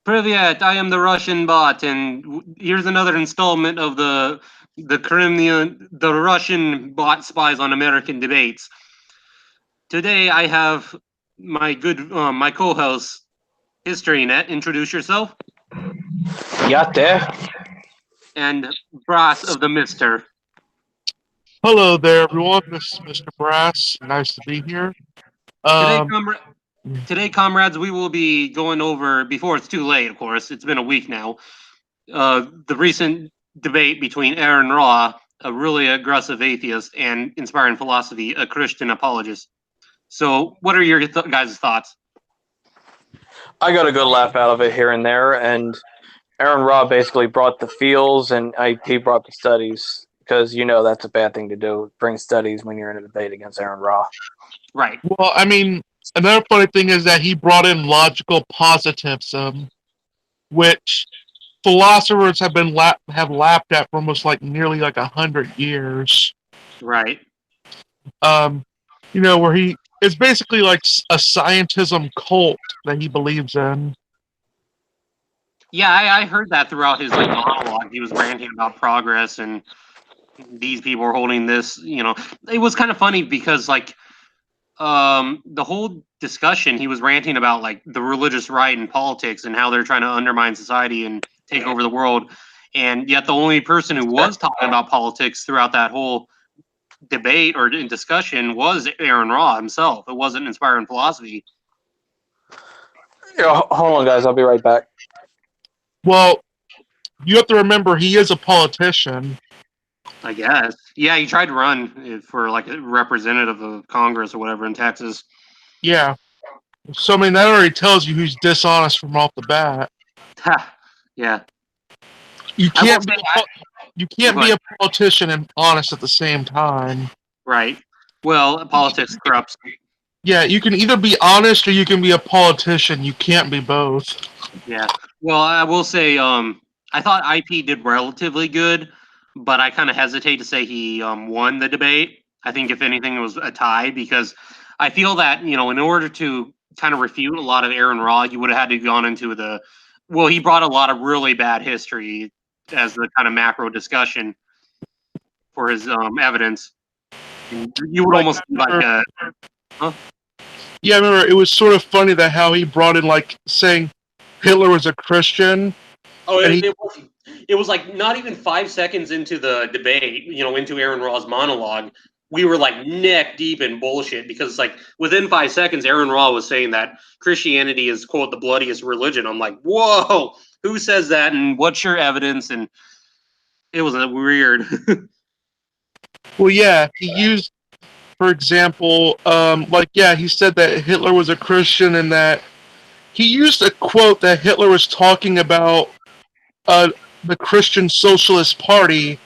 Privyet, I am the Russian bot, and here's another installment of the Kremlin, the Russian bot spies on American debates. Today I have my co-host HistoryNET. Introduce yourself, Yeah, there. and Brass of the Mister. Hello there, everyone. This is Mr. Brass. Nice to be here. Today, Um, today, comrades, we will be going over, before it's too late, of course. It's been a week now. The recent debate between Aaron Raw, a really aggressive atheist, and Inspiring Philosophy, a Christian apologist. So, what are your guys' thoughts? I got a good laugh out of it here and there, and Aaron Ra basically brought the feels, and he brought the studies because that's a bad thing to do. Bring studies when you're in a debate against Aaron Ra. Right. well, I mean, another funny thing is that he brought in logical positivism, which philosophers have laughed at for almost nearly 100 years. Right. Where it's basically like a scientism cult that he believes in. Yeah, I heard that throughout his monologue. He was ranting about progress and these people are holding this. It was kind of funny because the whole discussion he was ranting about the religious right and politics and how they're trying to undermine society and take over the world, and yet the only person who was talking about politics throughout that whole debate or in discussion was Aaron Raw himself. It wasn't Inspiring Philosophy. Hold on, guys. I'll be right back. Well, you have to remember he is a politician. I guess. Yeah, he tried to run for a representative of Congress or whatever in Texas. Yeah. So I mean that already tells you who's dishonest from off the bat. Yeah. You can't be a politician and honest at the same time. Right. Well, politics corrupts. Yeah, you can either be honest or you can be a politician. You can't be both. Yeah. Well, I will say, I thought IP did relatively good, but I kind of hesitate to say he won the debate. I think if anything, it was a tie because I feel that in order to kind of refute a lot of Aaron Raw, you would have had to gone into he brought a lot of really bad history as the kind of macro discussion for his evidence. You would almost Yeah, I remember it was sort of funny that how he brought in saying Hitler was a Christian. Oh, it was not even 5 seconds into the debate, into Aaron Raw's monologue, we were neck deep in bullshit because within 5 seconds, Aaron Raw was saying that Christianity is, quote, the bloodiest religion. I'm like, whoa, who says that? And what's your evidence? And it was weird. Well, yeah, he used, for example, he said that Hitler was a Christian and that he used a quote that Hitler was talking about the Christian Socialist Party,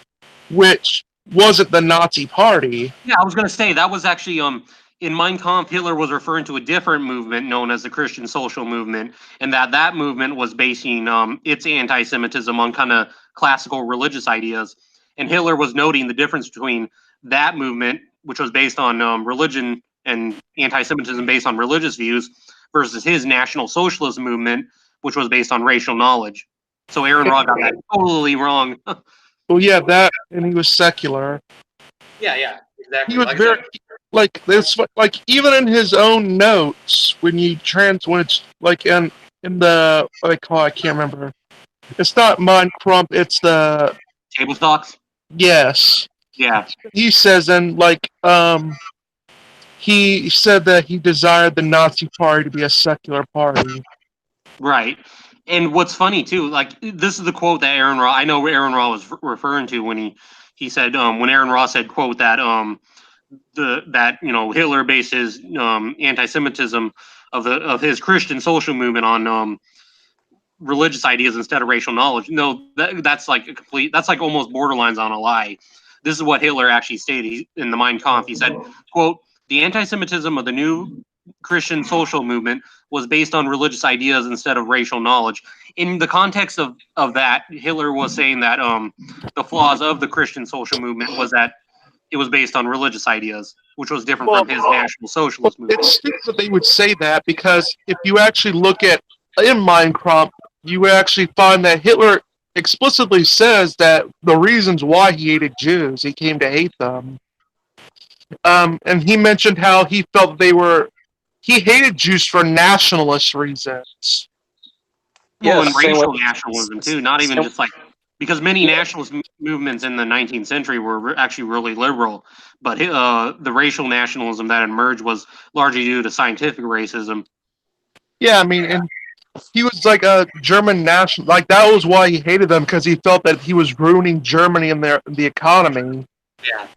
which wasn't the Nazi Party. Yeah, I was going to say that was actually in Mein Kampf, Hitler was referring to a different movement known as the Christian Social Movement, and that movement was basing its anti-Semitism on kind of classical religious ideas. And Hitler was noting the difference between that movement, which was based on religion and anti-Semitism based on religious views, versus his National Socialist movement, which was based on racial knowledge. So Aaron Raw got that totally wrong. Well, yeah, that, and he was secular. Yeah, exactly. He was very this, even in his own notes when it's in the what they call, I can't remember. It's not Mein Kampf. It's the Table Talks. Yes. Yeah. He says, and he said that he desired the Nazi Party to be a secular party. Right. And what's funny too, this is the quote that Aaron Raw, I know Aaron Raw was referring to when he said when Aaron Raw said, quote, that Hitler based his anti-Semitism of his Christian social movement on religious ideas instead of racial knowledge. No, that's that's almost borderlines on a lie. This is what Hitler actually stated in the Mein Kampf. He said, quote, the anti-Semitism of the new Christian social movement was based on religious ideas instead of racial knowledge. In the context of that, Hitler was saying that the flaws of the Christian social movement was that it was based on religious ideas, which was different from his National Socialist movement. It's stupid that they would say that because if you actually look at in Mein Kampf, you actually find that Hitler explicitly says that the reasons why he hated Jews, he came to hate them. And he mentioned how he felt he hated Jews for nationalist reasons. Well, Yeah, and same racial with nationalism too, not even same, just like because many nationalist movements in the 19th century were actually really liberal, but the racial nationalism that emerged was largely due to scientific racism. Yeah, I mean, and he was like a German national. Like that was why he hated them, because he felt that he was ruining Germany and the economy, Yeah.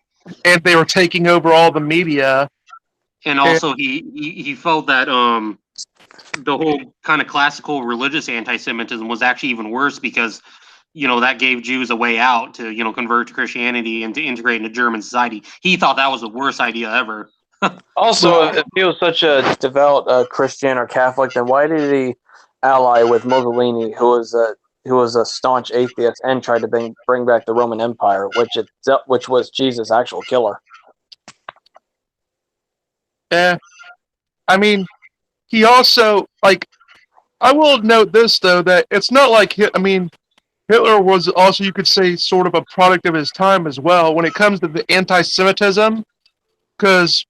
and they were taking over all the media. And And, also he felt that the whole kind of classical religious anti-Semitism was actually even worse because that gave Jews a way out to convert to Christianity and to integrate into German society. He thought that was the worst idea ever. also, if he was such a devout Christian or Catholic, then why did he ally with Mussolini, who was a staunch atheist and tried to bring back the Roman Empire, which was Jesus' actual killer? I mean, he also like. I will note this though, that it's not like I mean, Hitler was also, you could say, sort of a product of his time as well when it comes to the anti-Semitism. Because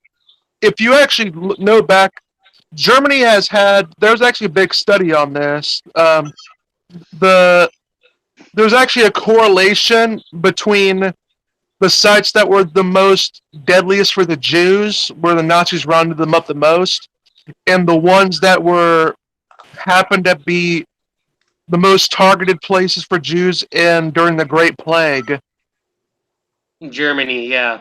if you actually know back, Germany has had. There's actually a big study on this. The There's actually a correlation between the sites that were the most deadliest for the Jews, where the Nazis rounded them up the most, and the ones that happened to be the most targeted places for Jews in during the Great Plague. Germany, yeah.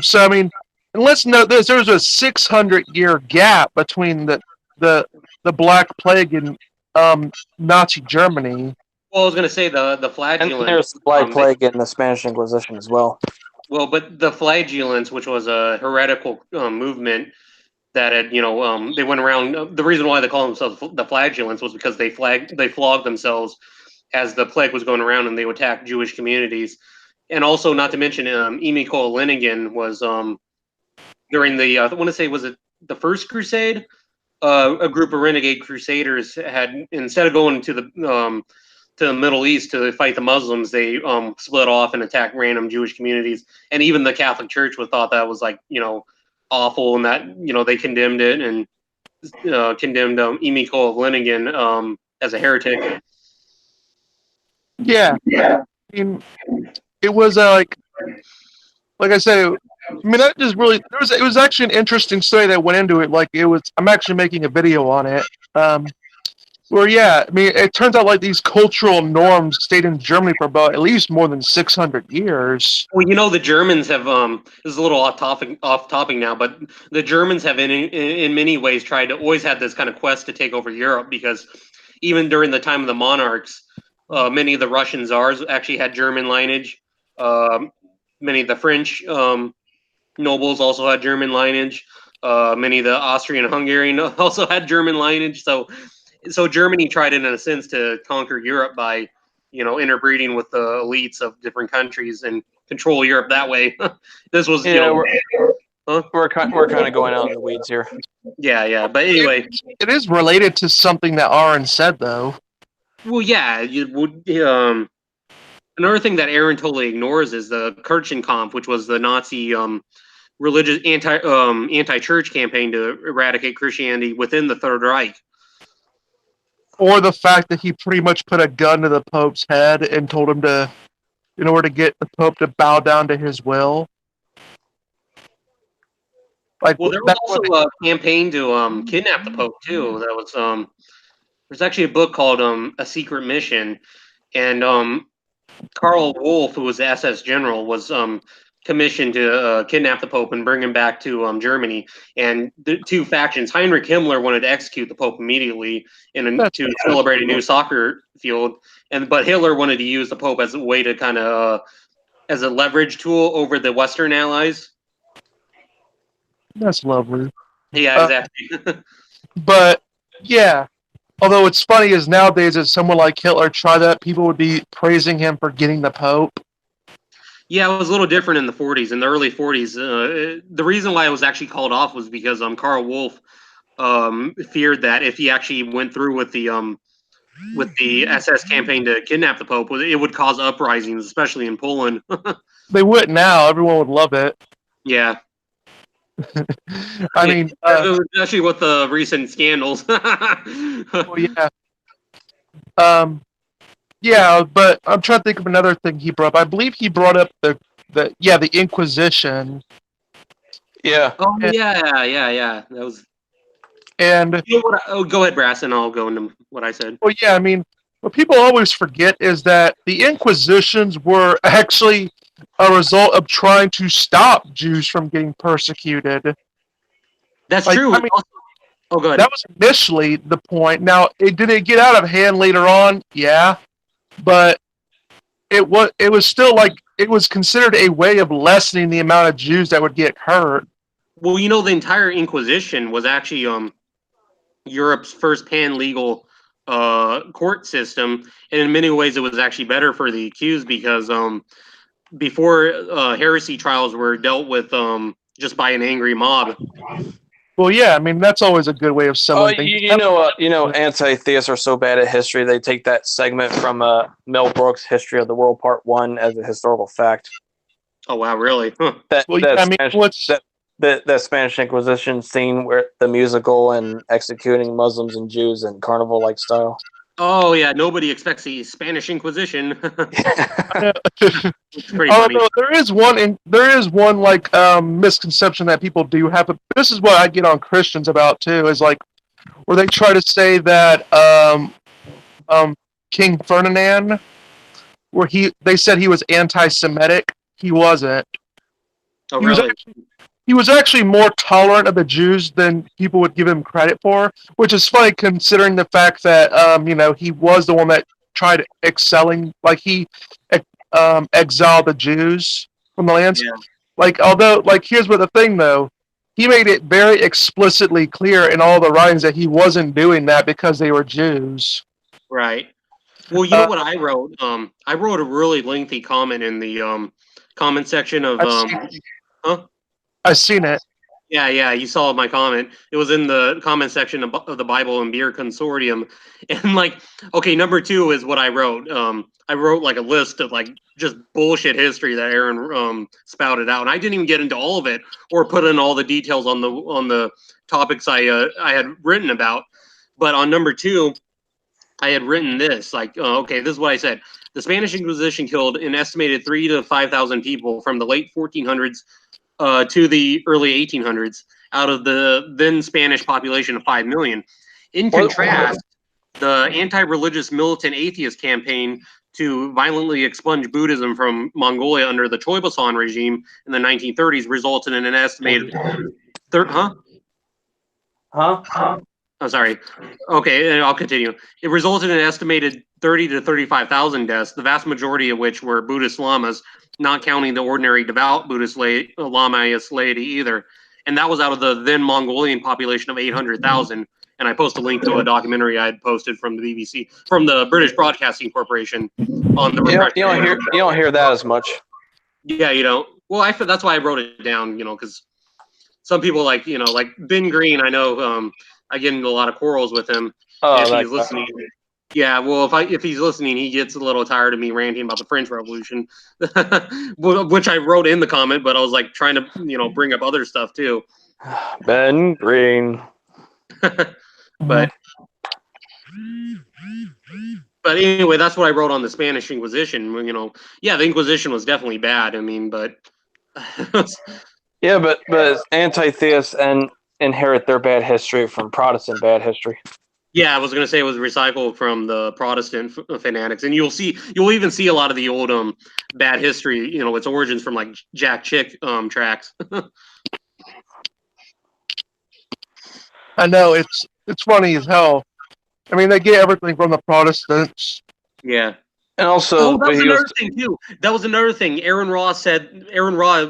So I mean, and let's note this: there's a 600-year gap between the Black Plague and Nazi Germany. Well, I was going to say the And flagellants. there's the Black Plague and the Spanish Inquisition as well. Well, but the flagellants, which was a heretical movement that had, they went around. The reason why they call themselves the flagellants was because they flogged themselves as the plague was going around, and they would attack Jewish communities. And also, not to mention, Emil Lenigan was during the I want to say, was it the First Crusade? A group of renegade crusaders had, instead of going to the Middle East to fight the Muslims, they split off and attacked random Jewish communities. And even the Catholic Church thought that was like awful, and that they condemned it and condemned Emil Lenigan as a heretic. Yeah, I mean, it was like I said. I mean, that just really it was actually an interesting story that went into it. Like it was, I'm actually making a video on it. Where yeah, I mean, it turns out like these cultural norms stayed in Germany for about at least more than 600 years. Well, the Germans have this is a little off topic now, but the Germans have in many ways tried to always had this kind of quest to take over Europe, because even during the time of the monarchs, many of the Russian czars actually had German lineage. Many of the French nobles also had German lineage. Many of the Austrian and Hungarian also had German lineage. So Germany tried, in a sense, to conquer Europe by, interbreeding with the elites of different countries and control Europe that way. This was, we're kind of going out in the weeds here. Yeah. But anyway, it is related to something that Aron said, though. well, yeah, you would. Another thing that Aron totally ignores is the Kirchenkampf, which was the Nazi religious anti-church campaign to eradicate Christianity within the Third Reich. Or the fact that he pretty much put a gun to the Pope's head and told him to, in order to get the Pope to bow down to his will. Like, well, there was also a campaign to kidnap the Pope too. That was there's actually a book called A Secret Mission, and Karl Wolff, who was the SS general, was commissioned to kidnap the Pope and bring him back to Germany. And the two factions, Heinrich Himmler wanted to execute the Pope immediately to celebrate a new soccer field, but Hitler wanted to use the Pope as a way to kind of as a leverage tool over the Western Allies. That's lovely. Yeah, exactly. But yeah, although it's funny is nowadays, if someone like Hitler tried that, people would be praising him for getting the Pope. Yeah, it was a little different in the 40s. In the early 40s, the reason why it was actually called off was because Karl Wolff feared that if he actually went through with the with the SS campaign to kidnap the Pope, it would cause uprisings, especially in Poland. They would now. Everyone would love it. Yeah. I mean, especially with the recent scandals. well, yeah. Yeah, but I'm trying to think of another thing he brought up. I believe he brought up the Inquisition. Yeah. Oh yeah. That was. And You know what? Go ahead, Brass, and I'll go into what I said. well, yeah. I mean, what people always forget is that the Inquisitions were actually a result of trying to stop Jews from getting persecuted. That's Like, true. I mean, Oh, go ahead. that was initially the point. Now, did it get out of hand later on? Yeah, but it was still like it was considered a way of lessening the amount of Jews that would get hurt. Well, the entire Inquisition was actually Europe's first pan-legal court system, and in many ways, it was actually better for the accused because before heresy trials were dealt with just by an angry mob. Well, yeah, I mean that's always a good way of selling things. Anti-theists are so bad at history. They take that segment from Mel Brooks' History of the World Part 1 as a historical fact. Oh wow, really? Huh. That Spanish Inquisition scene where the musical and executing Muslims and Jews in carnival-like style. Oh yeah, nobody expects the Spanish Inquisition. It's pretty Oh funny. no, there is one like misconception that people do have, but this is what I get on Christians about too, is like where they try to say that King Ferdinand, where they said he was anti-Semitic. He wasn't. Oh really? He was actually more tolerant of the Jews than people would give him credit for, which is funny considering the fact that he was the one that tried excelling, like he exiled the Jews from the lands. Yeah. Like, although, like, here's what the thing though, he made it very explicitly clear in all the writings that he wasn't doing that because they were Jews. Right. Well, you know what I wrote? I wrote a really lengthy comment in the comment section of I've seen it. Yeah, you saw my comment. It was in the comment section of the Bible and Beer Consortium. And like, okay, number 2 is what I wrote. I wrote like a list of like just bullshit history that Aron spouted out, and I didn't even get into all of it or put in all the details on the topics I had written about. But on number 2, I had written this. Like, okay, this is what I said. The Spanish Inquisition killed an estimated 3,000 to 5,000 people from the late 1400s to the early 1800s out of the then Spanish population of 5 million. In contrast, the anti-religious militant atheist campaign to violently expunge Buddhism from Mongolia under the Choibasan regime in the 1930s resulted in an estimated... Oh, sorry. Okay, I'll continue. It resulted in an estimated 30 to 35,000 deaths, the vast majority of which were Buddhist lamas, not counting the ordinary devout Buddhist Lamaist laity either. And that was out of the then Mongolian population of 800,000. And I post a link to a documentary I had posted from the BBC, from the British Broadcasting Corporation on the... You don't hear that as much. Yeah, you don't. Well, that's why I wrote it down, because some people like Ben Green, I know... I get into a lot of quarrels with him if he's listening. Yeah, well, if he's listening, he gets a little tired of me ranting about the French Revolution, which I wrote in the comment, but I was like trying to, bring up other stuff too. Ben Green. But anyway, that's what I wrote on the Spanish Inquisition. Yeah, the Inquisition was definitely bad. I mean, but yeah, but anti-theists and inherit their bad history from Protestant bad history. Yeah, I was going to say it was recycled from the Protestant fanatics, and you'll even see a lot of the old bad history. Its origins from like Jack Chick tracks. I know it's funny as hell. I mean, they get everything from the Protestants. Yeah. And also, that was another thing too. That was another thing. Aron Ra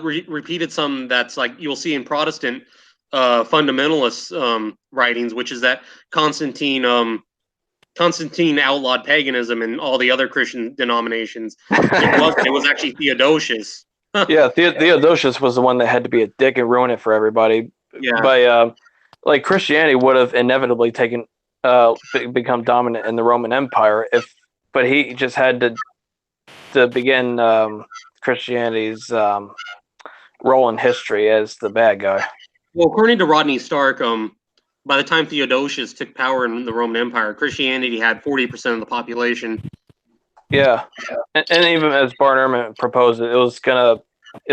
repeated some that's like you'll see in Protestant fundamentalist writings, which is that Constantine outlawed paganism and all the other Christian denominations. It was actually Theodosius. Yeah, Theodosius was the one that had to be a dick and ruin it for everybody. Yeah. Like Christianity would have inevitably taken become dominant in the Roman Empire. But he just had to begin Christianity's role in history as the bad guy. Well, according to Rodney Stark, by the time Theodosius took power in the Roman Empire, Christianity had 40% of the population. Yeah, and even as Bart Ehrman proposed it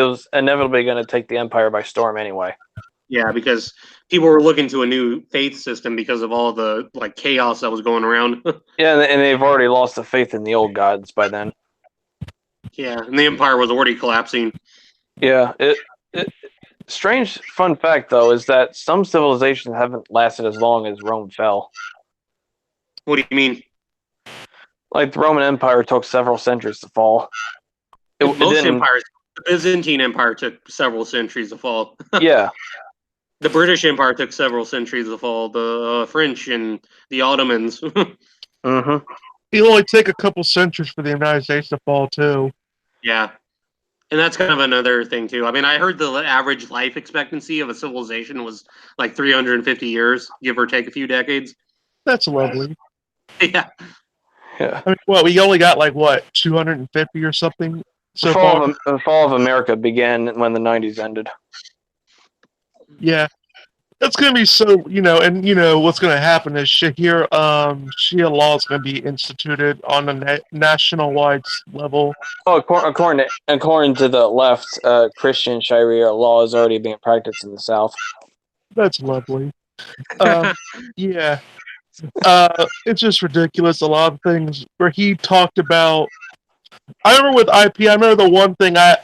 was inevitably gonna take the empire by storm anyway. Yeah, because people were looking to a new faith system because of all the chaos that was going around. Yeah, and they've already lost the faith in the old gods by then. Yeah, and the empire was already collapsing. Yeah, strange fun fact though is that some civilizations haven't lasted as long as Rome fell. What do you mean? Like the Roman Empire took several centuries to fall. Most empires, the Byzantine Empire took several centuries to fall. Yeah. The British Empire took several centuries to fall. The French and the Ottomans. Mm-hmm. It'll only take a couple centuries for the United States to fall too. Yeah. And that's kind of another thing too. I mean, I heard the average life expectancy of a civilization was like 350 years, give or take a few decades. That's lovely. Yeah. Yeah. I mean, well, we only got 250 or something so far. The fall of America began when the 90s ended. Yeah. That's going to be so, and what's going to happen is Sharia law is going to be instituted on a national-wide level. Oh, according to the left, Christian Sharia law is already being practiced in the South. That's lovely. Yeah. It's just ridiculous. A lot of things where he talked about. I remember with IP. I remember the one thing I'm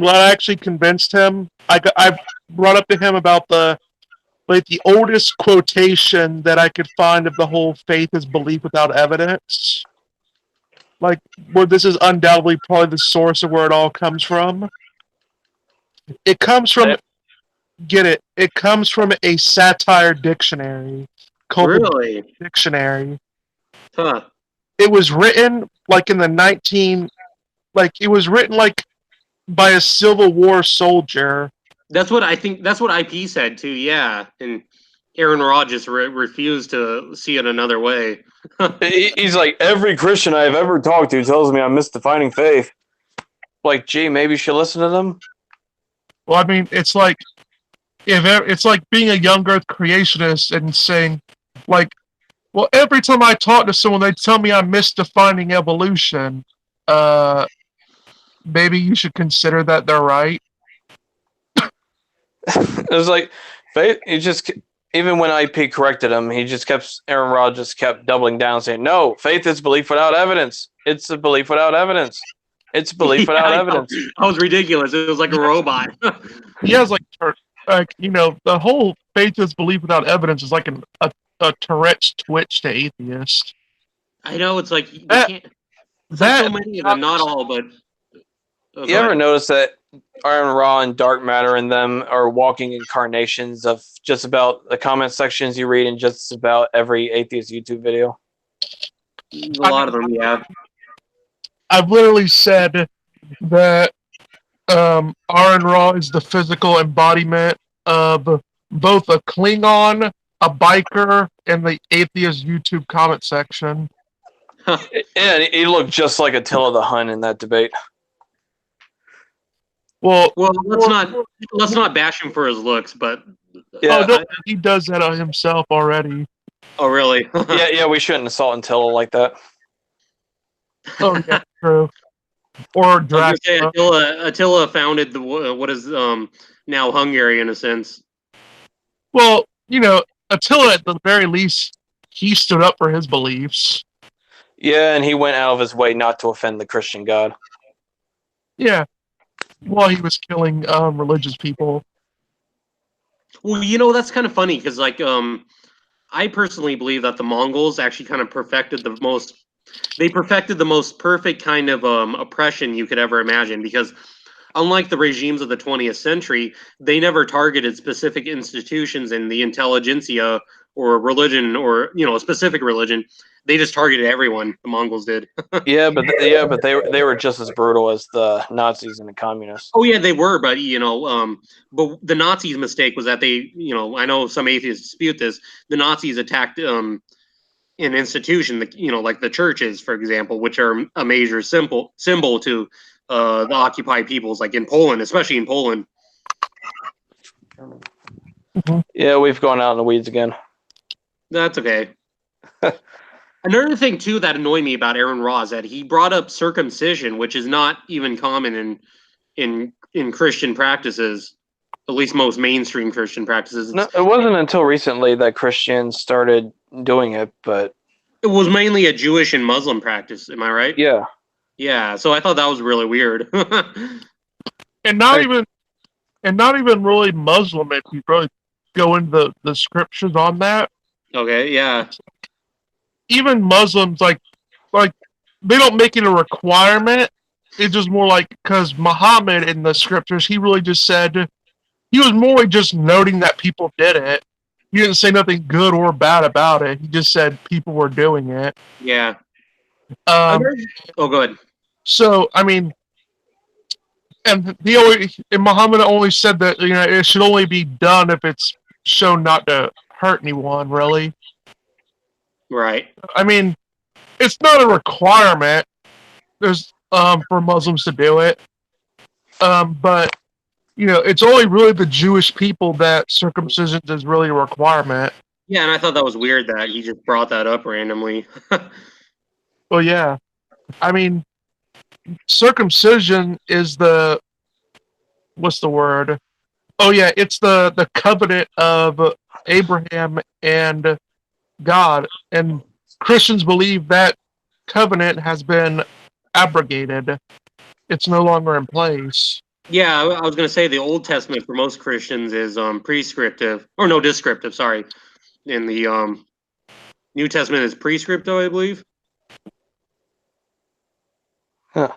glad I actually convinced him. I brought up to him about the oldest quotation that I could find of the whole faith is belief without evidence. Where this is undoubtedly probably the source of where it all comes from. It comes from. Get it? It comes from a satire dictionary. Really? Dictionary. Huh. It was written in the it was written by a Civil War soldier. That's what I think. That's what IP said too. Yeah, and Aaron Rod just refused to see it another way. He's like, every Christian I've ever talked to tells me I'm misdefining faith. Gee, maybe you should listen to them. Well, I mean, it's like being a young Earth creationist and saying, well, every time I talk to someone, they tell me I'm misdefining evolution. Maybe you should consider that they're right. It was faith. Even when IP corrected him, Aaron Rod just kept doubling down, saying, "No, faith is belief without evidence. It's a belief without evidence. It's belief without evidence." That was ridiculous. It was like a robot. He has the whole faith is belief without evidence is like a Tourette's twitch to atheists. I know, it's like you can't. So many of them, not all, but. You ever notice that Iron Raw and Dark Matter and them are walking incarnations of just about the comment sections you read in just about every atheist YouTube video? A lot of them, yeah. I've literally said that Aron Ra is the physical embodiment of both a Klingon, a biker, and the atheist YouTube comment section. Yeah, he looked just like Attila the Hun in that debate. Well, let's not bash him for his looks, but yeah, he does that on himself already. Oh, really? yeah, we shouldn't assault Attila like that. Oh, yeah, true. Or Dracula. Attila founded what is now Hungary in a sense. Well, Attila at the very least he stood up for his beliefs. Yeah, and he went out of his way not to offend the Christian God. Yeah. While he was killing religious people. Well, that's kind of funny because, I personally believe that the Mongols actually kind of perfected the most perfect kind of oppression you could ever imagine. Because unlike the regimes of the 20th century, they never targeted specific institutions in the intelligentsia or a religion or a specific religion. They just targeted everyone. The Mongols did. But they were just as brutal as the Nazis and the communists. Oh yeah, they were, but but the Nazis' mistake was that they, I know some atheists dispute this. The Nazis attacked an institution, like the churches, for example, which are a major symbol to the occupied peoples, like in Poland, especially in Poland. Yeah, we've gone out in the weeds again. That's okay. Another thing too that annoyed me about Aron Ra is that he brought up circumcision, which is not even common in Christian practices, at least most mainstream Christian practices. No, it wasn't until recently that Christians started doing it, but It was mainly a Jewish and Muslim practice. Am I right? yeah. Yeah. So I thought that was really weird. And not even really Muslim if you really go into the scriptures on that. Okay. Yeah. Even Muslims like they don't make it a requirement. It's just more like because Muhammad in the scriptures, he really just said he was more just noting that people did it. He didn't say nothing good or bad about it. He just said people were doing it. Yeah. Oh, go ahead. So I mean, and Muhammad only said that it should only be done if it's shown not to hurt anyone. Really, Right. I mean, it's not a requirement. There's for Muslims to do it, but it's only really the Jewish people that circumcision is really a requirement. Yeah, and I thought that was weird that he just brought that up randomly. Well, yeah, I mean, circumcision is what's the word? Oh yeah, it's the covenant of Abraham and God, and Christians believe that covenant has been abrogated. It's no longer in place. Yeah, I was going to say the Old Testament for most Christians is prescriptive, or no, descriptive. Sorry, and the New Testament is prescriptive, I believe. Huh.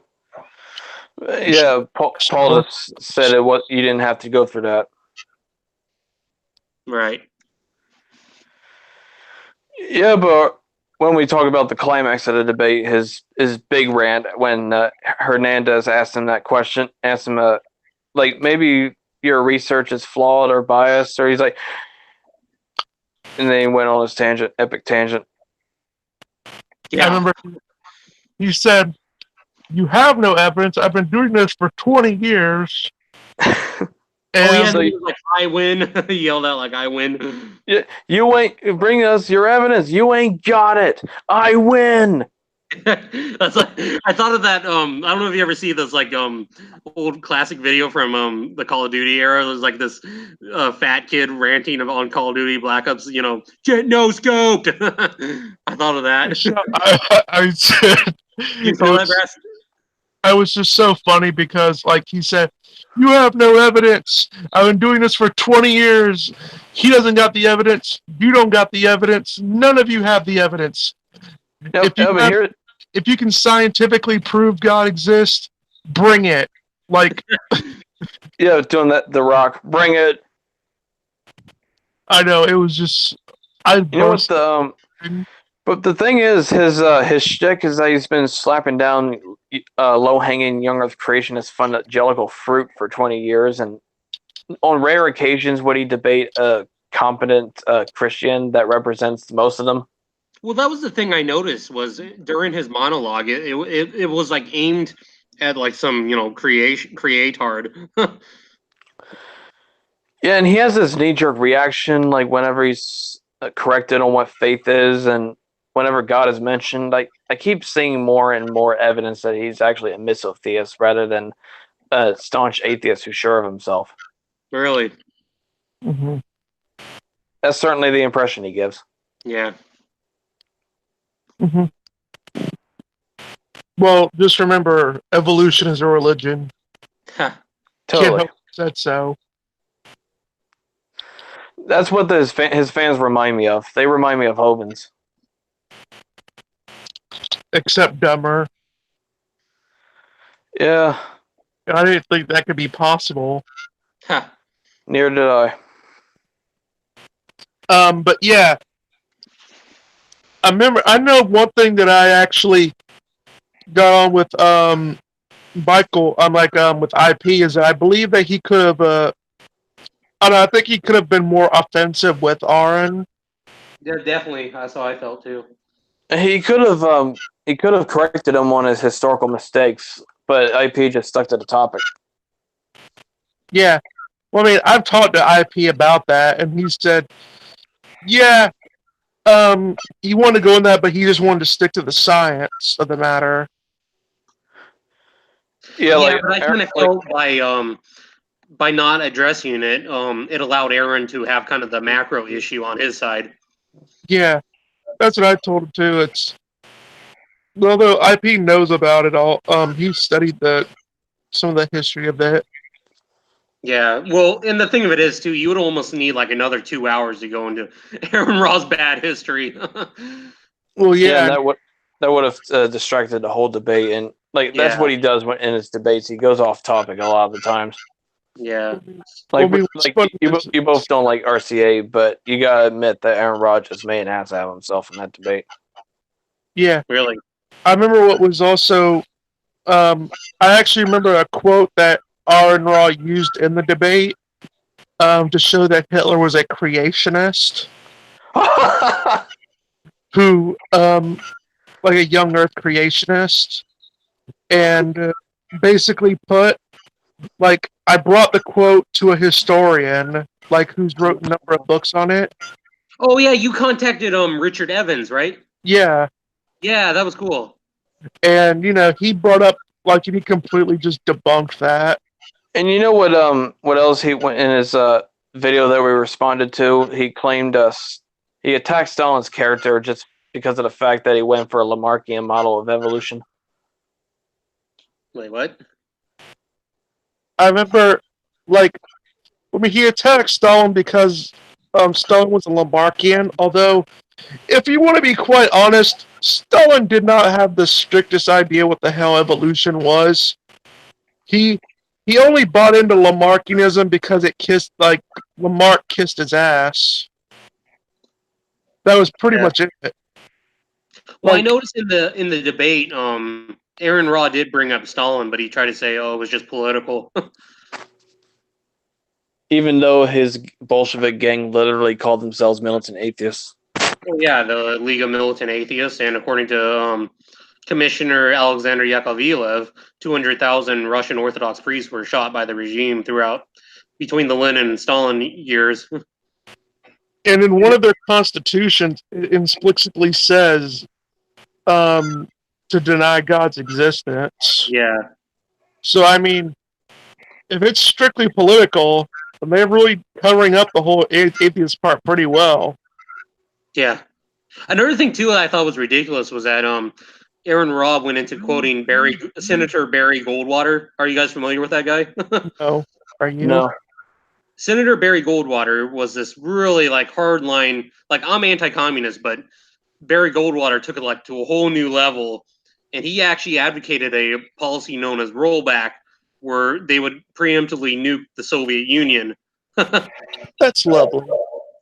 Yeah, Paul just said you didn't have to go through that. Right. Yeah, but when we talk about the climax of the debate, his big rant when Hernandez asked him that question, asked him like maybe your research is flawed or biased, or he's like, and then he went on his tangent, epic tangent. Yeah. I remember he said, "You have no evidence. I've been doing this for 20 years." And he so was like, "I win!" He yelled out like, "I win!" Yeah, you ain't bring us your evidence. You ain't got it. I win. That's like, I thought of that. I don't know if you ever see this like old classic video from the Call of Duty era. There's like this fat kid ranting on Call of Duty Black Ops. Get no scoped. I thought of that. I said, You saw that, Brass? It was just so funny because, like he said, you have no evidence. I've been doing this for 20 years. He doesn't got the evidence. You don't got the evidence. None of you have the evidence. If you can scientifically prove God exists, bring it. Like, yeah, doing that. The Rock, bring it. I know it was just. But the thing is, his shtick is that he's been slapping down low-hanging young Earth creationist fundamental fruit for 20 years, and on rare occasions would he debate a competent Christian that represents most of them. Well, that was the thing I noticed was during his monologue, it was like aimed at like some creatard. Yeah, and he has this knee-jerk reaction, like whenever he's corrected on what faith is, and whenever God is mentioned, I keep seeing more and more evidence that he's actually a misotheist rather than a staunch atheist who's sure of himself. Really? Mm-hmm. That's certainly the impression he gives. Yeah. Mm-hmm. Well, just remember, evolution is a religion. Totally. Said so. That's what his fans remind me of. They remind me of Hobans. Except dumber. Yeah. I didn't think that could be possible. Neither did I. But yeah, I know one thing that I actually got on with Michael, with IP, is that I believe that he could have. I don't know, I think he could have been more offensive with Aron. Yeah, definitely. That's how I felt too. He could have corrected him on his historical mistakes, but IP just stuck to the topic. Yeah. Well, I mean, I've talked to IP about that, and he said, yeah, he wanted to go in that, but he just wanted to stick to the science of the matter. Yeah, Yeah, like but I kind of like felt by not addressing it, it allowed Aaron to have kind of the macro issue on his side. Yeah, that's what I told him too. Although IP knows about it all, he studied some of the history of it. Yeah, well, and the thing of it is too, you would almost need like another 2 hours to go into Aaron Ra's bad history. Well, yeah, and yeah, that would have distracted the whole debate, and like that's Yeah. what he does in his debates. He goes off topic a lot of the times. Yeah, Well, I mean, what's funny is, You both don't like RCA, but you gotta admit that Aaron Rodgers made an ass out of himself in that debate. yeah, really. I remember what was also. I actually remember a quote that Aron Ra used in the debate to show that Hitler was a creationist who, like a young Earth creationist, and basically put, like, I brought the quote to a historian, like, who's wrote a number of books on it. Oh yeah, you contacted Richard Evans, right? Yeah, Yeah, that was cool. and he brought up, like, and he completely just debunked that. And you know what else he went in his video that we responded to? He claimed us he attacked Stalin's character just because of the fact that he went for a Lamarckian model of evolution. Wait, what? I remember, like, I mean, he attacked Stalin because Stalin was a Lamarckian, although, if you want to be quite honest, Stalin did not have the strictest idea what the hell evolution was. He he only bought into Lamarckianism because Lamarck kissed his ass. That was pretty Yeah. much it. Well, I Like, noticed in the debate, Aaron Ra did bring up Stalin, but he tried to say, "Oh, it was just political." Even though his Bolshevik gang literally called themselves militant atheists. Well, yeah, the League of Militant Atheists, and according to Commissioner Alexander Yakovlev, 200,000 Russian Orthodox priests were shot by the regime throughout between the Lenin and Stalin years. and in one of their constitutions, it explicitly says to deny God's existence. Yeah, So, I mean, if it's strictly political, then they're really covering up the whole atheist part pretty well. yeah. Another thing too that I thought was ridiculous was that Aaron Robb went into quoting Senator Barry Goldwater. Are you guys familiar with that guy? No, are you? No. Senator Barry Goldwater was this really like hardline, like I'm anti-communist, but Barry Goldwater took it like to a whole new level, and he actually advocated a policy known as rollback, where they would preemptively nuke the Soviet Union. That's lovely.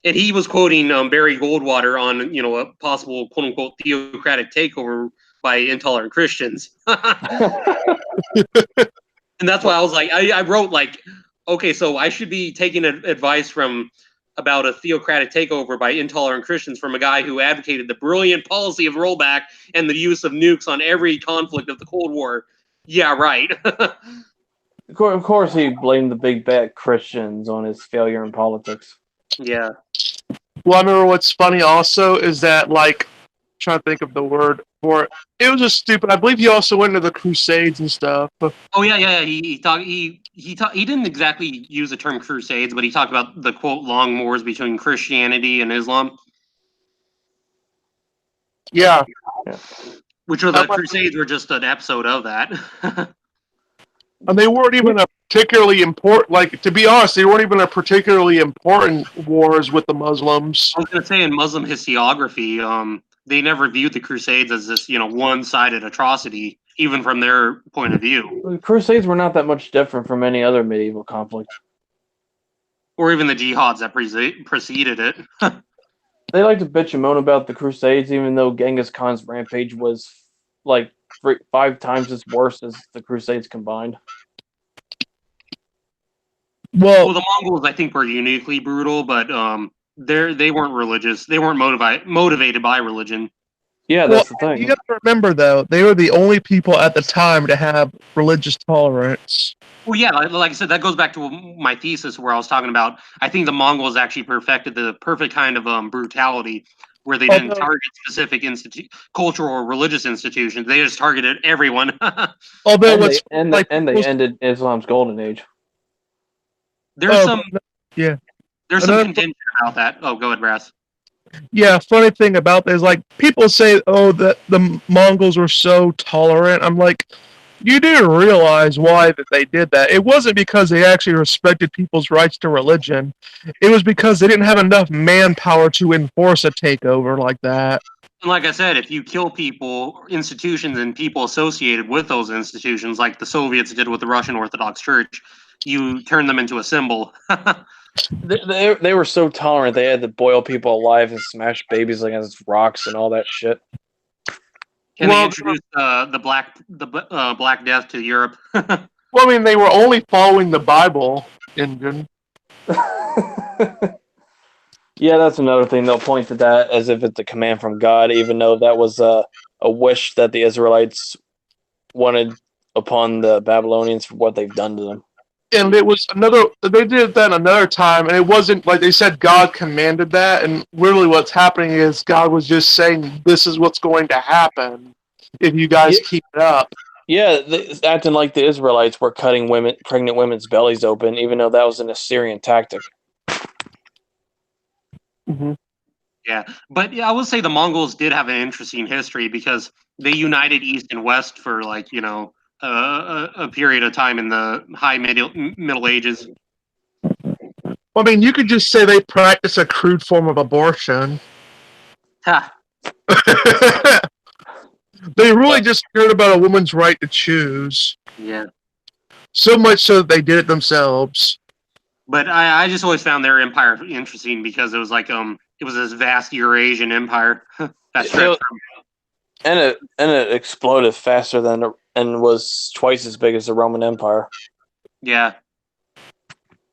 And he was quoting Barry Goldwater on a possible quote unquote theocratic takeover by intolerant Christians. And that's why I was like, I wrote like, okay, so I should be taking advice from about a theocratic takeover by intolerant Christians from a guy who advocated the brilliant policy of rollback and the use of nukes on every conflict of the Cold War. Yeah, right. Of course, he blamed the big bad Christians on his failure in politics. Yeah. Well, I remember what's funny also is that, like, trying to think of the word for it. It was just stupid. I believe he also went into the Crusades and stuff. Oh yeah. He didn't exactly use the term crusades, but he talked about the quote long wars between Christianity and Islam. Yeah. Which were the Crusades were just an episode of that. And they weren't even a particularly important, like, to be honest, they weren't even a particularly important wars with the Muslims. I was going to say in Muslim historiography, they never viewed the Crusades as this, one-sided atrocity, even from their point of view. The Crusades were not that much different from any other medieval conflict. Or even the jihads that preceded it. They like to bitch and moan about the Crusades, even though Genghis Khan's rampage was like 5 times as worse as the Crusades combined. Well, the Mongols, I think, were uniquely brutal, but they weren't religious. They weren't motivated by religion. Yeah, that's the thing. You have to remember, though, they were the only people at the time to have religious tolerance. Well, yeah, like I said, that goes back to my thesis where I was talking about. I think the Mongols actually perfected the perfect kind of brutality, where they didn't target specific cultural or religious institutions. They just targeted everyone. Although and they ended Islam's golden age. There's some contention about that. Oh, go ahead, Brass. Yeah, funny thing about this, like, people say, oh, that the Mongols were so tolerant. I'm like, you do realize why that they did that. It wasn't because they actually respected people's rights to religion. It was because they didn't have enough manpower to enforce a takeover like that. And like I said, if you kill people, institutions, and people associated with those institutions, like the Soviets did with the Russian Orthodox Church, you turn them into a symbol. They were so tolerant they had to boil people alive and smash babies against rocks and all that shit. And they introduced the Black Death to Europe. Well, I mean, they were only following the Bible, Injun. Yeah, that's another thing. They'll point to that as if it's a command from God, even though that was a wish that the Israelites wanted upon the Babylonians for what they've done to them. And it was they did that another time, and it wasn't like they said God commanded that, and really what's happening is God was just saying, this is what's going to happen if you guys keep it up. Yeah, acting like the Israelites were cutting pregnant women's bellies open, even though that was an Assyrian tactic. Mm-hmm. Yeah, but I will say the Mongols did have an interesting history because they united East and West for a period of time in the high Middle Ages. Well, I mean, you could just say they practice a crude form of abortion. Ha. They really just cared about a woman's right to choose. Yeah. So much so that they did it themselves. But I just always found their empire interesting because it was like it was this vast Eurasian empire that stretched and it exploded faster than and was twice as big as the Roman Empire. Yeah.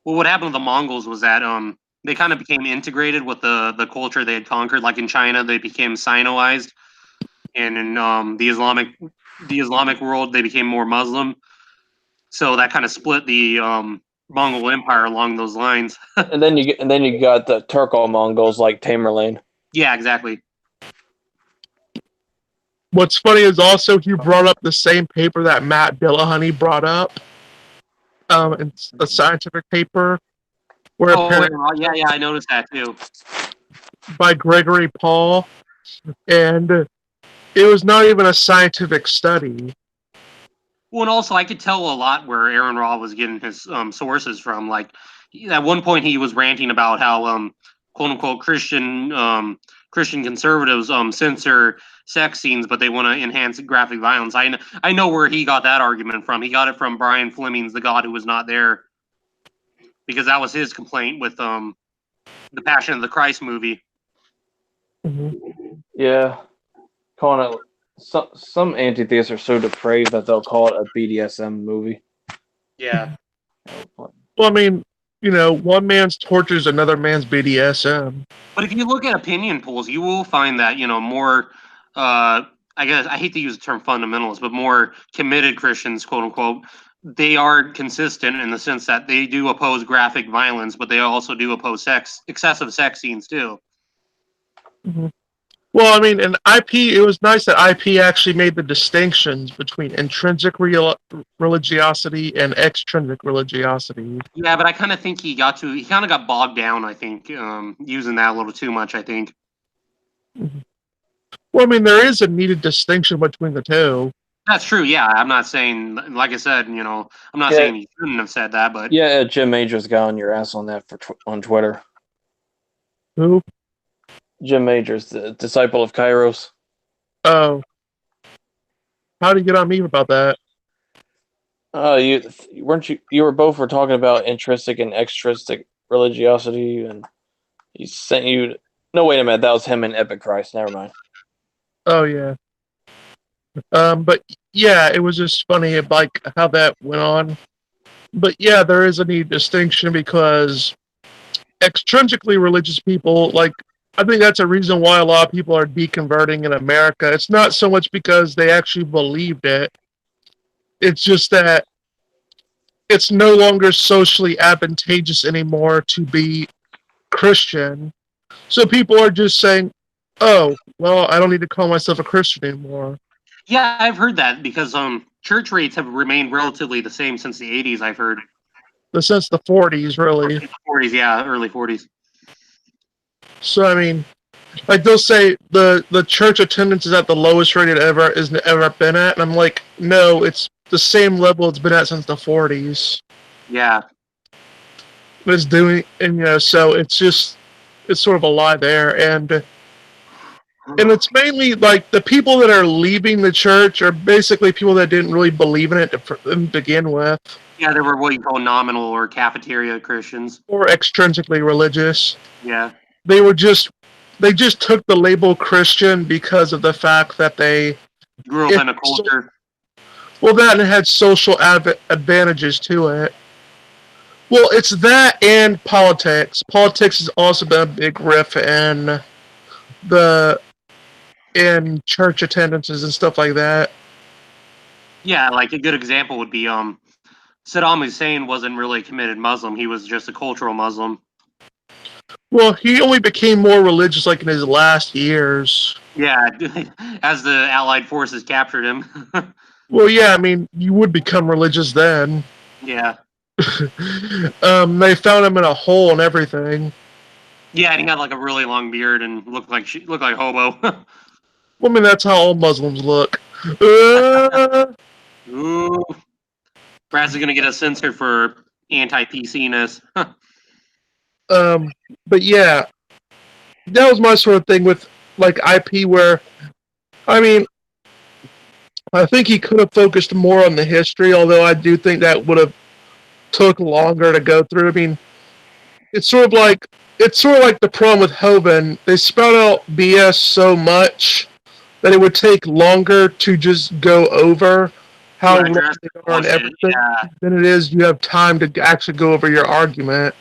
Well, what happened to the Mongols was that they kind of became integrated with the culture they had conquered. Like in China, they became Sinoized, and in the Islamic world, they became more Muslim. So that kind of split the Mongol Empire along those lines. and then you got the Turco-Mongols like Tamerlane. Yeah, exactly. What's funny is also he brought up the same paper that Matt Dillahunty brought up. It's a scientific paper where yeah, I noticed that too. By Gregory Paul, and it was not even a scientific study. Well, and also I could tell a lot where Aron Ra was getting his sources from. Like at one point, he was ranting about how quote unquote Christian conservatives censor sex scenes, but they want to enhance graphic violence. I know where he got that argument from. He got it from Brian Fleming's The God Who Was Not There, because that was his complaint with the Passion of the Christ movie. Mm-hmm. Yeah, calling it some anti-theists are so depraved that they'll call it a BDSM movie. Yeah. Well, I mean, one man's torture is another man's BDSM. But if you look at opinion polls, you will find that more. I guess I hate to use the term fundamentalists, but more committed Christians, quote unquote, they are consistent in the sense that they do oppose graphic violence, but they also do oppose excessive sex scenes too. Mm-hmm. Well, I mean, in IP, it was nice that IP actually made the distinctions between intrinsic religiosity and extrinsic religiosity. Yeah, but I kind of think he kind of got bogged down, I think, using that a little too much, I think. Mm-hmm. Well, I mean, there is a needed distinction between the two. That's true, yeah. I'm not saying, like I said, I'm not saying he shouldn't have said that, but... Yeah, Jim Majors got on your ass on that on Twitter. Who? Jim Majors, the disciple of Kairos. Oh. How did you get on me about that? You were both talking about intrinsic and extrinsic religiosity, and he sent you No, wait a minute. That was him in Epic Christ. Never mind. Oh yeah. But yeah, it was just funny like how that went on. But yeah, there is a neat distinction because extrinsically religious people, like I think that's a reason why a lot of people are deconverting in America. It's not so much because they actually believed it. It's just that it's no longer socially advantageous anymore to be Christian. So people are just saying, "Oh, well, I don't need to call myself a Christian anymore." Yeah, I've heard that because church rates have remained relatively the same since the 80s. I've heard. Since the 40s, really. 40s, yeah, early 40s. So I mean, like they'll say the church attendance is at the lowest rate it ever been at, and I'm like, no, it's the same level it's been at since the 40s. Yeah. It's doing, and so it's sort of a lie there, and it's mainly like the people that are leaving the church are basically people that didn't really believe in it to begin with, Yeah, they were what you call nominal or cafeteria Christians. or extrinsically religious. Yeah. They just took the label Christian because of the fact that they Grew up in a culture. Well, that and it had social advantages to it. Well, it's that and politics. Politics has also been a big riff in church attendances and stuff like that. Yeah, like a good example would be Saddam Hussein wasn't really a committed Muslim. He was just a cultural Muslim. Well, he only became more religious like in his last years. Yeah, as the Allied forces captured him. Well, yeah, I mean, you would become religious then. Yeah. They found him in a hole and everything. Yeah, and he had like a really long beard and looked like hobo. Well, I mean, that's how all Muslims look. Ooh. Brass is gonna get us censored for anti-PC-ness. But yeah, that was my sort of thing with like IP where, I mean, I think he could have focused more on the history, although I do think that would have took longer to go through. I mean, it's sort of like the problem with Hovind. They spout out BS so much that it would take longer to just go over how To wrong address they the are and bullshit, everything yeah. than it is you have time to actually go over your argument.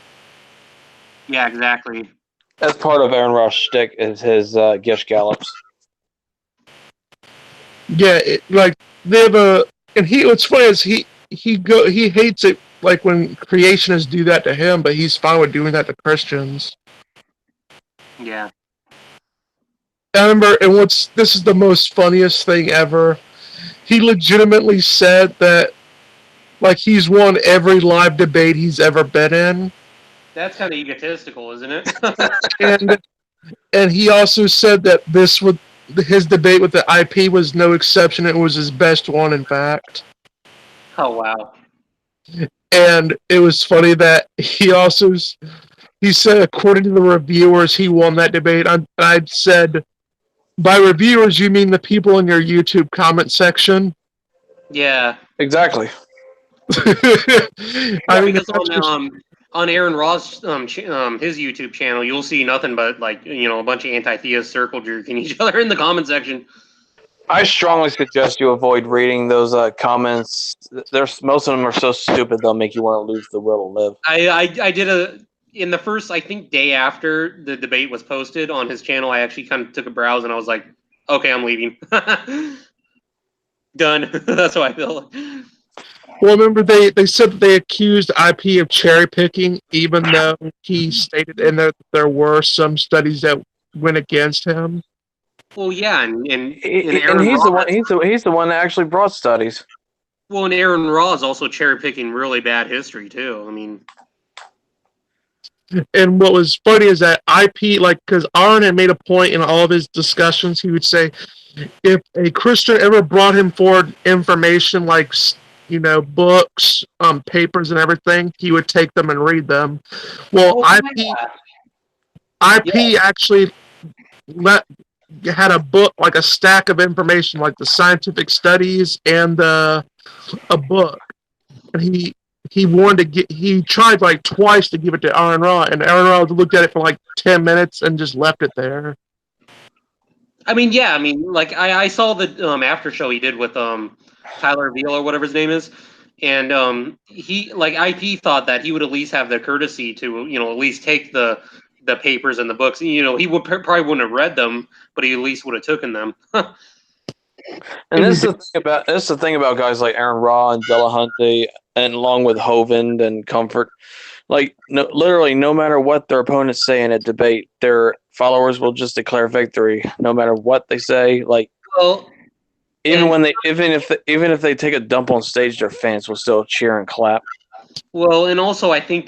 Yeah, exactly. That's part of Aaron Ross' shtick is his Gish Gallops. Yeah, like they have and what's funny is he hates it like when creationists do that to him, but he's fine with doing that to Christians. Yeah. I remember, and this is the most funniest thing ever. He legitimately said that, like, he's won every live debate he's ever been in. That's kind of egotistical, isn't it? and he also said that his debate with the IP was no exception. It was his best one, in fact. Oh, wow. And it was funny that he said, according to the reviewers, he won that debate. I said, by reviewers, you mean the people in your YouTube comment section? Yeah. Exactly. I mean, because on Aaron Ross' his YouTube channel, you'll see nothing but like a bunch of anti-theists circle jerking each other in the comment section. I strongly suggest you avoid reading those comments. Most of them are so stupid they'll make you want to lose the will to live. I did in the first, I think, day after the debate was posted on his channel. I actually kind of took a browse and I was like, okay, I'm leaving. Done. That's how I feel. Well, remember they said that they accused IP of cherry picking, even though he stated in there that there were some studies that went against him. Well, yeah, and Aaron he's Ross, he's the one that actually brought studies. Well, and Aaron Ross also cherry picking really bad history too. I mean, and what was funny is that IP, like, because Aron had made a point in all of his discussions, he would say, if a Christian ever brought him forward information like, books, papers, and everything, he would take them and read them. Well, IP actually had a book, like a stack of information, like the scientific studies and a book, and he tried like twice to give it to Aaron Ra, and Aaron Ra looked at it for like 10 minutes and just left it there. I mean, yeah, like I saw the after show he did with Tyler Veal or whatever his name is, and he like IP thought that he would at least have the courtesy to at least take the papers and the books. He would probably wouldn't have read them, but he at least would have taken them. And this is the thing about guys like Aaron Ra and Delahunt, and along with Hovind and Comfort. Like, literally, no matter what their opponents say in a debate, their followers will just declare victory, no matter what they say. Like, well, even if they take a dump on stage, their fans will still cheer and clap. Well, and also I think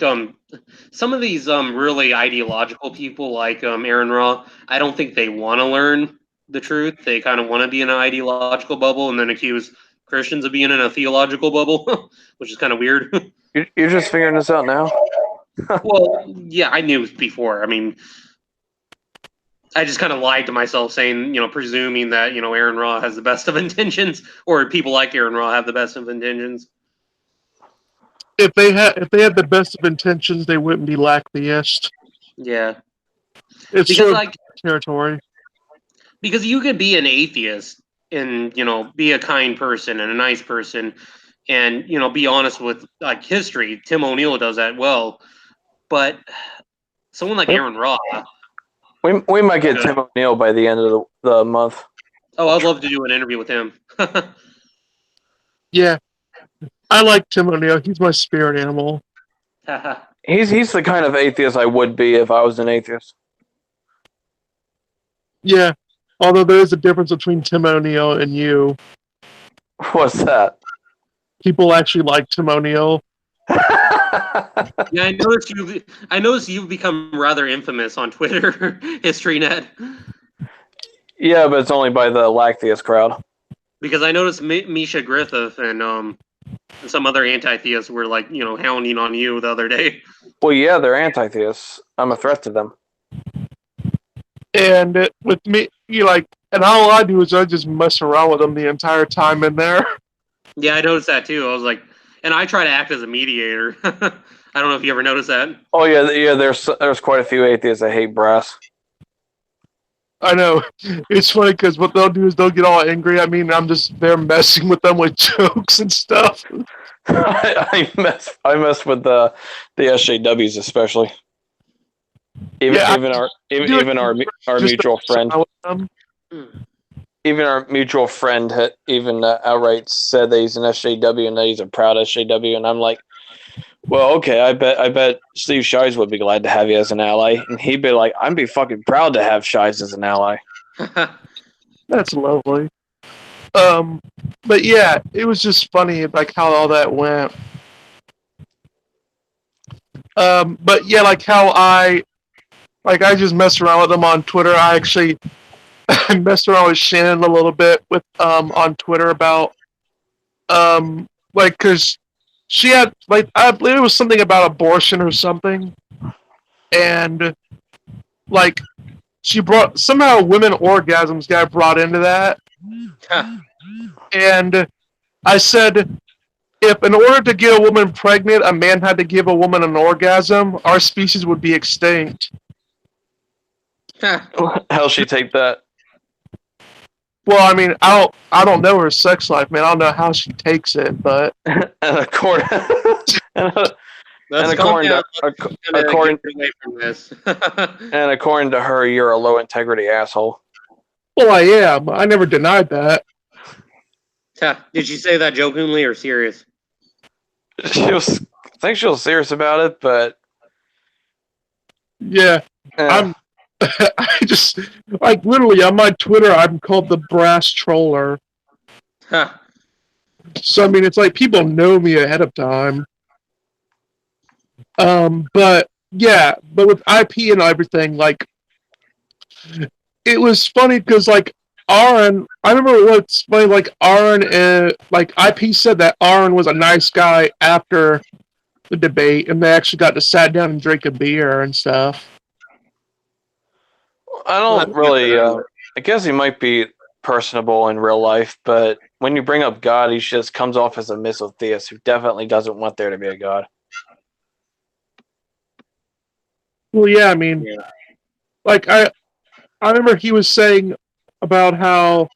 some of these really ideological people like Aaron Ra, I don't think they want to learn the truth. They kind of want to be in an ideological bubble and then accuse Christians of being in a theological bubble, which is kind of weird. You're just figuring this out now? Well, yeah, I knew before. I mean, I just kind of lied to myself saying, presuming that, Aaron Ra has the best of intentions, or people like Aaron Ra have the best of intentions. If they had the best of intentions, they wouldn't be lacktheist. Yeah. It's because, sort of like, territory. Because you could be an atheist and, be a kind person and a nice person and, be honest with, like, history. Tim O'Neill does that well. But someone like Aaron Ra... We might get Tim O'Neill by the end of the month. Oh, I'd love to do an interview with him. Yeah. I like Tim O'Neill. He's my spirit animal. He's the kind of atheist I would be if I was an atheist. Yeah. Although there is a difference between Tim O'Neill and you. What's that? People actually like Tim O'Neill. Yeah, I noticed you've become rather infamous on Twitter, HistoryNet. Yeah, but it's only by the Lactheist crowd. Because I noticed Misha Griffith and some other anti-theists were like, hounding on you the other day. Well, yeah, they're anti-theists. I'm a threat to them. And with me, and all I do is I just mess around with them the entire time in there. Yeah, I noticed that too. I was like, and I try to act as a mediator. I don't know if you ever noticed that. Oh yeah. There's quite a few atheists that hate brass. I know. It's funny because what they'll do is they'll get all angry at me, and I'm just there messing with them with jokes and stuff. I mess with the SJWs especially. Even our mutual friend. Even our mutual friend outright said that he's an SJW and that he's a proud SJW, and I'm like, well, okay, I bet Steve Shives would be glad to have you as an ally, and he'd be like, I'd be fucking proud to have Shives as an ally. That's lovely. But yeah, it was just funny like how all that went. But yeah, like how I just messed around with them on Twitter. I actually messed around with Shannon a little bit with on Twitter about because she had I believe it was something about abortion or something, and she brought somehow women orgasms got brought into that, and I said, if in order to get a woman pregnant, a man had to give a woman an orgasm, our species would be extinct. How'll she take that? Well, I mean, I don't know her sex life, man. I don't know how she takes it, but according to her, you're a low integrity asshole. Well, I am. I never denied that. Did she say that jokingly or serious? I think she was serious about it, but yeah, I just literally on my Twitter, I'm called the Brass Troller. So I mean, it's like people know me ahead of time. But yeah, but with IP and everything, it was funny because Aron, I remember what's funny, Aron, IP said that Aron was a nice guy after the debate, and they actually got to sat down and drink a beer and stuff. I don't really. I guess he might be personable in real life, but when you bring up God, he just comes off as a misotheist who definitely doesn't want there to be a God. Well, yeah, I mean, Yeah. like I remember he was saying about how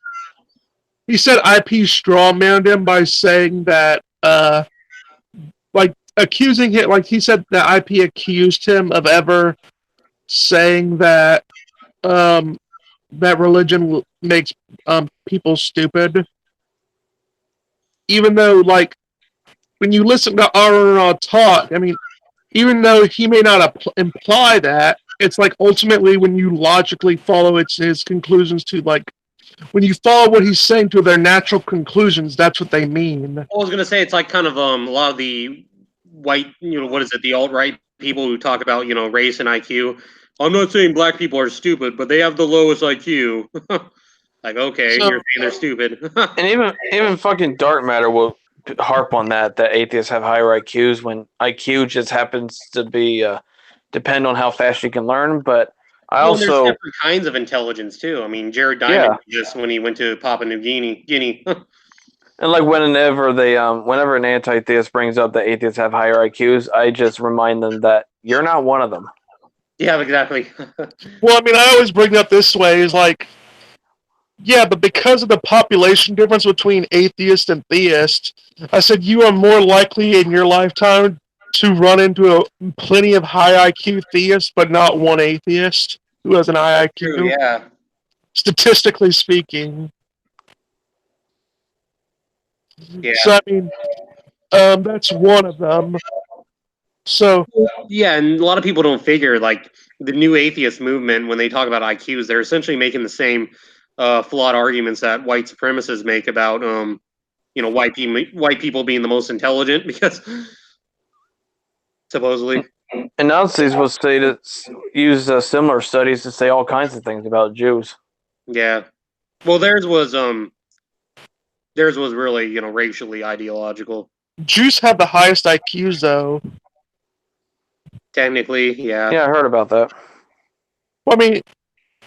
he said IP strawmanned him by saying that, like accusing him, like he said that IP accused him of ever saying that, that religion makes people stupid, even though like when you listen to Aron talk, I mean, even though he may not imply that, it's like ultimately when you logically follow his conclusions to like when you follow what he's saying to their natural conclusions, that's what they mean. I was gonna say it's like kind of a lot of the white, what is it, the alt-right people who talk about race and IQ. I'm not saying black people are stupid, but they have the lowest IQ. Like, okay, So- you're saying they're stupid. And even fucking dark matter will harp on that atheists have higher IQs when IQ just happens to be depend on how fast you can learn. But Well, there's different kinds of intelligence too. I mean, Jared Diamond did this when he went to Papua New Guinea. And like whenever whenever an anti-theist brings up that atheists have higher IQs, I just remind them that you're not one of them. Yeah, exactly. Well, I mean, I always bring up this way is like, yeah, but because of the population difference between atheist and theist, I said you are more likely in your lifetime to run into plenty of high IQ theists, but not one atheist who has an high IQ. True, yeah. Statistically speaking. Yeah. So I mean, that's one of them. So yeah, and a lot of people don't figure like the new atheist movement when they talk about IQs, they're essentially making the same flawed arguments that white supremacists make about white people being the most intelligent because supposedly. And Nazis will say to use similar studies to say all kinds of things about Jews. Yeah. Well, theirs was really racially ideological. Jews have the highest IQs though. Technically, yeah. Yeah, I heard about that. Well, I mean,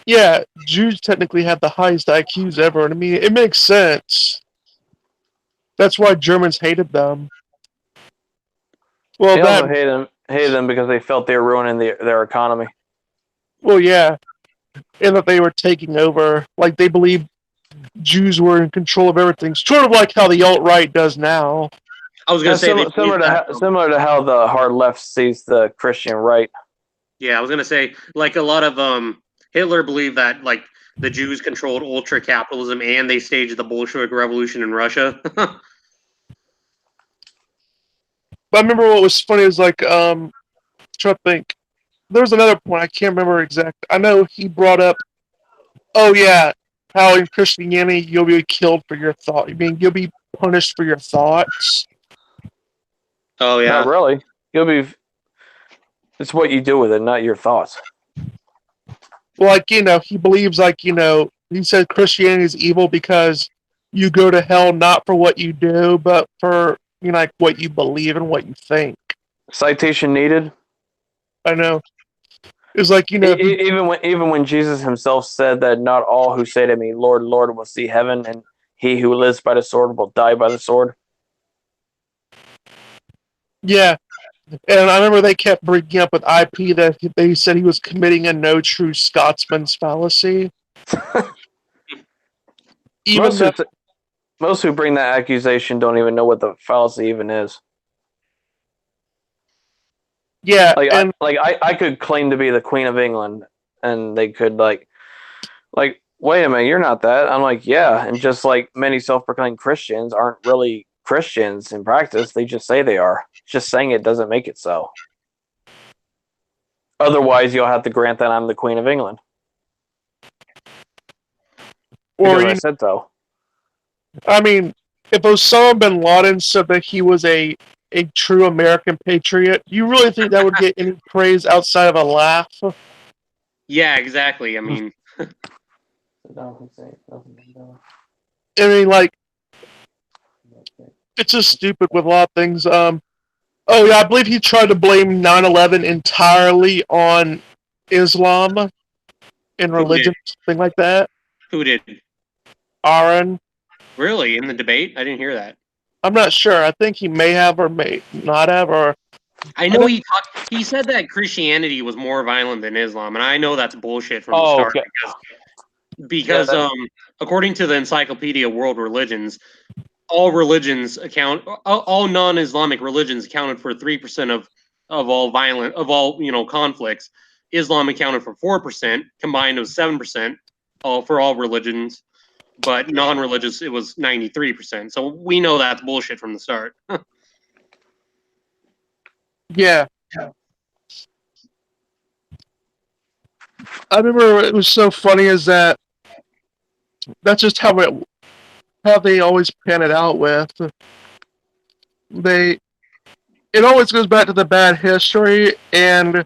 yeah, Jews technically have the highest IQs ever, and I mean, it makes sense. That's why Germans hated them. Well, They also hated them because they felt they were ruining their economy. Well, yeah, and that they were taking over. Like they believed Jews were in control of everything, sort of like how the alt-right does now. I was going to say similar to how the hard left sees the Christian right. Yeah, I was going to say like a lot of Hitler believed that like the Jews controlled ultra capitalism and they staged the Bolshevik Revolution in Russia. But I remember what was funny is like, trying to think. There was another point I can't remember exact. I know he brought up, oh yeah, how in Christianity you'll be killed for your thought. I mean, you'll be punished for your thoughts. Oh yeah, not really. It's what you do with it, not your thoughts. Well, like he believes like he said Christianity is evil because you go to hell not for what you do, but for like what you believe and what you think. Citation needed. I know. It's like even when Jesus himself said that not all who say to me, Lord, Lord, will see heaven, and he who lives by the sword will die by the sword. Yeah, and I remember they kept bringing up with IP that they said he was committing a no true Scotsman's fallacy. Most who bring that accusation don't even know what the fallacy even is. Yeah, I could claim to be the Queen of England, and they could like, wait a minute, you're not that. I'm like, yeah, and just like many self-proclaimed Christians aren't really Christians in practice, they just say they are. Just saying it doesn't make it so. Otherwise, you'll have to grant that I'm the Queen of England. Because I said so. I mean, if Osama bin Laden said that he was a true American patriot, do you really think that would get any praise outside of a laugh? Yeah, exactly. I mean, like, it's just stupid with a lot of things. Oh yeah, I believe he tried to blame 9/11 entirely on Islam and religion, something like that. Who did? Aron. Really? In the debate? I didn't hear that. I'm not sure. I think he may have or may not have. Or I know he said that Christianity was more violent than Islam, and I know that's bullshit from the Oh, start okay. because Yeah, according to the Encyclopedia of World Religions, all religions all non-Islamic religions accounted for 3% of all conflicts. Islam accounted for 4%, combined was 7% for all religions, but non-religious it was 93%. So we know that's bullshit from the start. yeah, I remember it was so funny is that that's just how they always pan it out with they. It always goes back to the bad history and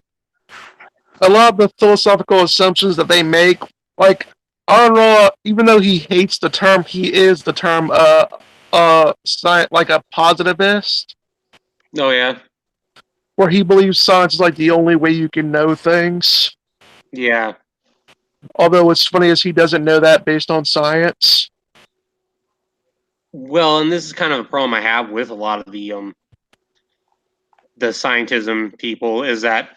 a lot of the philosophical assumptions that they make. Like Aron, even though he hates the term, he is the term like a positivist, Oh yeah, where he believes science is like the only way you can know things. yeah. Although what's funny is he doesn't know that based on science. Well, and this is kind of a problem I have with a lot of the scientism people is that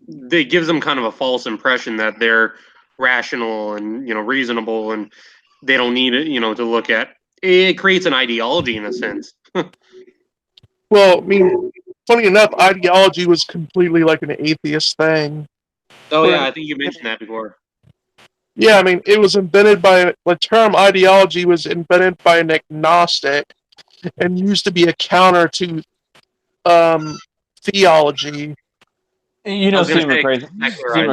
it gives them kind of a false impression that they're rational and reasonable, and they don't need it, to look at. It creates an ideology in a sense. Well, I mean, funny enough, ideology was completely like an atheist thing. Oh Where, yeah, I think you mentioned that before. yeah, I mean, it was invented by the term ideology was invented by an agnostic and used to be a counter to theology. you I know, was gonna Steve say Steve secularized.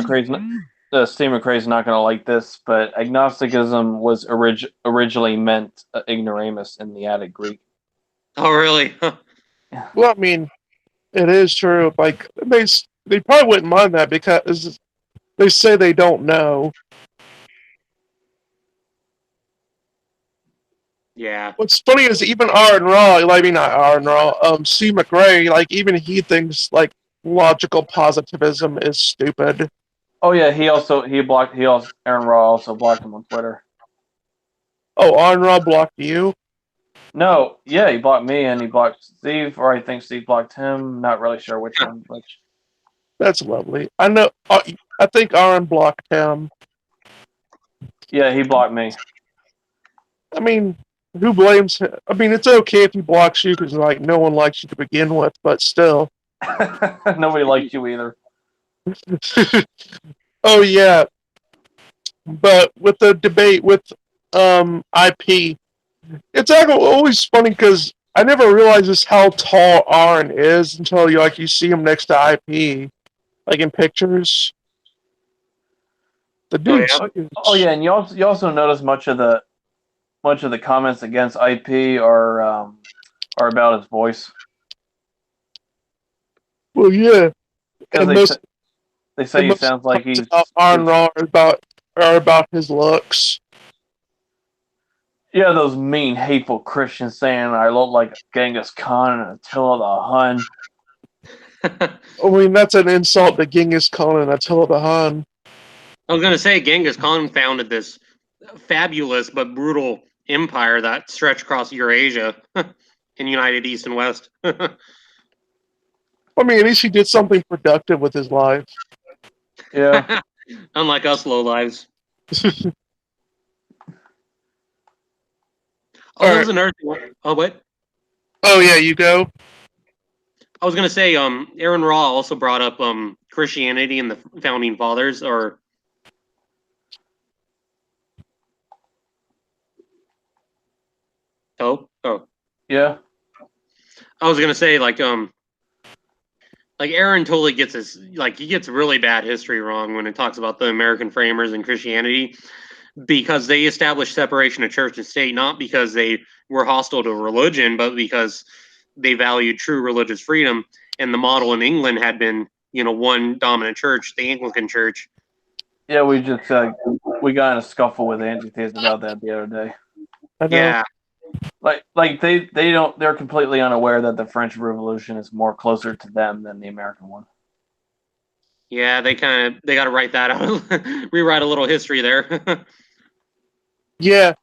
Steve McRae's not going to like this, but agnosticism was originally meant ignoramus in the Attic Greek. Oh really? Well, I mean, it is true. Like they probably wouldn't mind that because they say they don't know. Yeah. What's funny is even Aaron Raw, like, I mean not Aaron Raw, C. McRae, like even he thinks like logical positivism is stupid. Oh yeah, Aaron Raw also blocked him on Twitter. Oh, Aaron Raw blocked you? No, yeah, he blocked me and he blocked Steve, or I think Steve blocked him. Not really sure which one. Which? That's lovely. I know. I think Aaron blocked him. Yeah, he blocked me. I mean, who blames him? I mean, it's okay if he blocks you because like no one likes you to begin with, but still. Nobody liked you either. Oh yeah, but with the debate with IP, it's actually always funny because I never realized just how tall Aaron is until you see him next to IP, like in pictures. The Oh dude's yeah. Oh huge. yeah, and you also notice much of the comments against IP are about his voice Well, yeah, because and most they say and he most sounds like comments about Aaron Raw are about his looks. yeah, those mean, hateful Christians saying I look like Genghis Khan and Attila the Hun. I mean, that's an insult to Genghis Khan and Attila the Hun. I was gonna say Genghis Khan founded this fabulous but brutal empire that stretched across Eurasia and united East and West. I mean, at least he did something productive with his life. Yeah. Unlike us low lives. Oh, All there right. was another thing. Oh, what? Oh yeah, you go. I was gonna say, Aaron Raw also brought up Christianity and the founding fathers, or oh, Yeah. I was gonna say like Aaron totally gets his he gets really bad history wrong when it talks about the American framers and Christianity because they established separation of church and state not because they were hostile to religion, but because they valued true religious freedom. And the model in England had been, one dominant church, the Anglican Church. Yeah, we got in a scuffle with anti-theists about that the other day. I know. Yeah, Like they're completely unaware that the French Revolution is more closer to them than the American one. yeah, they got to write that out, rewrite a little history there. Yeah,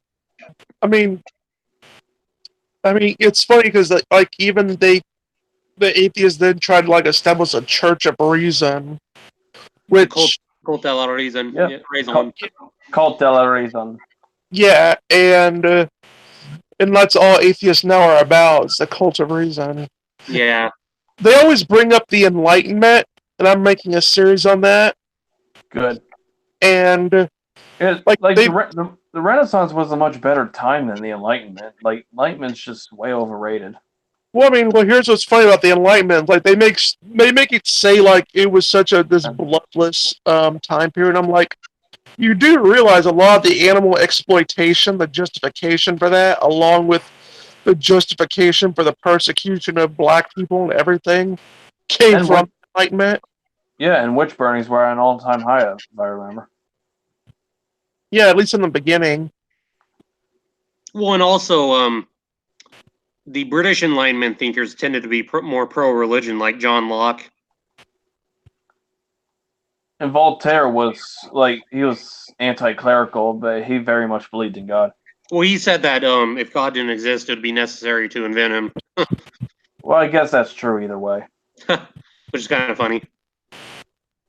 I mean, I mean, it's funny because like even the atheists then tried to like establish a church of reason, which Cult de la reason. Yeah. Yeah, raison. Cult de la raison. yeah, and that's all atheists now are about. It's the cult of reason. Yeah. They always bring up the Enlightenment, and I'm making a series on that. Good. And Like the Renaissance was a much better time than the Enlightenment. Like Enlightenment's just way overrated. well, I mean, well, here's what's funny about the Enlightenment. Like they make it say like it was such this bloodless time period. I'm like, you do realize a lot of the animal exploitation, the justification for that, along with the justification for the persecution of black people and everything, came And from Enlightenment. Yeah, and witch burnings were at an all-time high, if I remember. Yeah, at least in the beginning. Well, and also, the British Enlightenment thinkers tended to be more pro-religion, like John Locke. And Voltaire was he was anti-clerical, but he very much believed in God. Well, he said that if God didn't exist, it would be necessary to invent him. Well, I guess that's true either way. Which is kind of funny.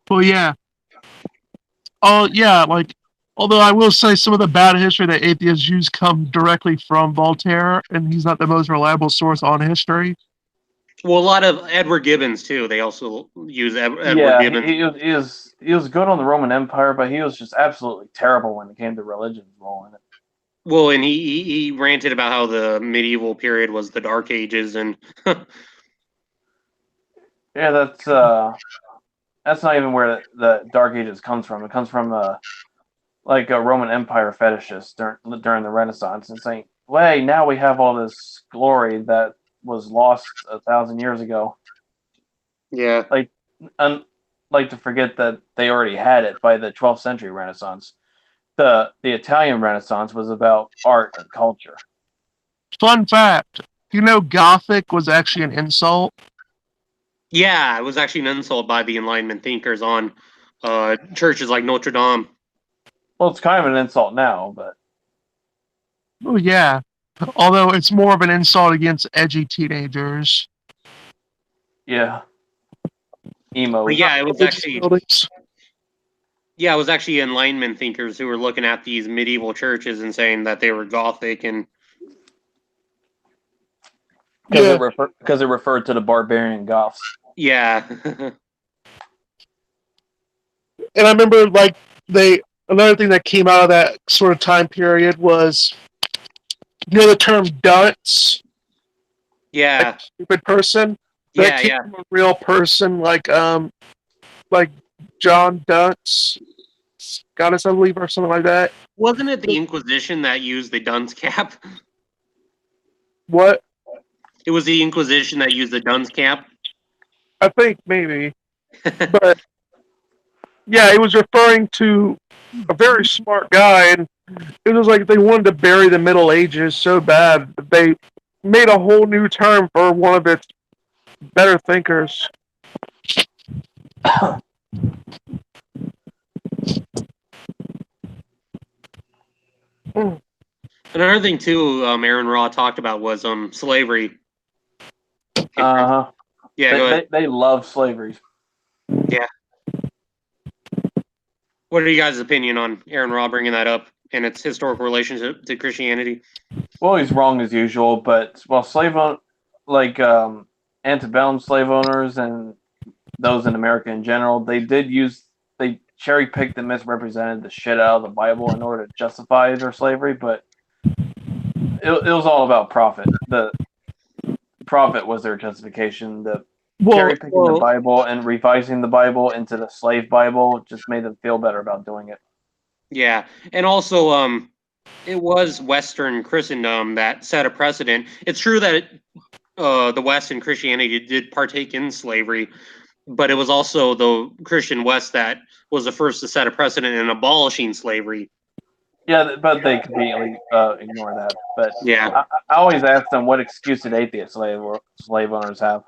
Well, yeah. Oh, yeah, like, although I will say some of the bad history that atheists use come directly from Voltaire, and he's not the most reliable source on history. Well, a lot of Edward Gibbons, too. They also use Edward Gibbons. He was good on the Roman Empire, but he was just absolutely terrible when it came to religion's role in it. Well, and he ranted about how the medieval period was the Dark Ages, and yeah, that's not even where the Dark Ages comes from. It comes from a Roman Empire fetishist during the Renaissance, and saying, "Hey, now we have all this glory that was lost 1,000 years ago." yeah, Like to forget that they already had it by the 12th century Renaissance. The Italian Renaissance was about art and culture. Fun fact, you know Gothic was actually an insult? yeah, it was actually an insult by the Enlightenment thinkers on churches like Notre Dame. Well, it's kind of an insult now, but Oh, yeah. Although it's more of an insult against edgy teenagers. yeah, emo. But yeah, it was actually Buildings. yeah, it was actually Enlightenment thinkers who were looking at these medieval churches and saying that they were Gothic and Because it referred to the barbarian Goths. yeah. And I remember, like, another thing that came out of that sort of time period was, you know, the term dunce? Yeah. Like, stupid person? Yeah, That came from a real person, like John Dunce, Goddess, I believe, or something like that. Wasn't it the Inquisition that used the dunce cap? What? It was the Inquisition that used the dunce cap. I think maybe. But yeah, it was referring to a very smart guy, and it was like they wanted to bury the Middle Ages so bad that they made a whole new term for one of its better thinkers. Another thing too, Aaron Raw talked about was slavery. Uh-huh. Yeah, go ahead. They love slavery. Yeah. What are you guys' opinion on Aaron Raw bringing that up and its historical relationship to Christianity? Well, he's wrong as usual, but antebellum slave owners and those in America in general, they cherry picked and misrepresented the shit out of the Bible in order to justify their slavery, but it was all about profit. The profit was their justification. Cherry picking the Bible and revising the Bible into the slave Bible just made them feel better about doing it. Yeah, and also it was Western Christendom that set a precedent. It's true that the West and Christianity did partake in slavery, but it was also the Christian West that was the first to set a precedent in abolishing slavery. Yeah, but they conveniently ignore that. But yeah, I always ask them, what excuse did atheist slave owners have?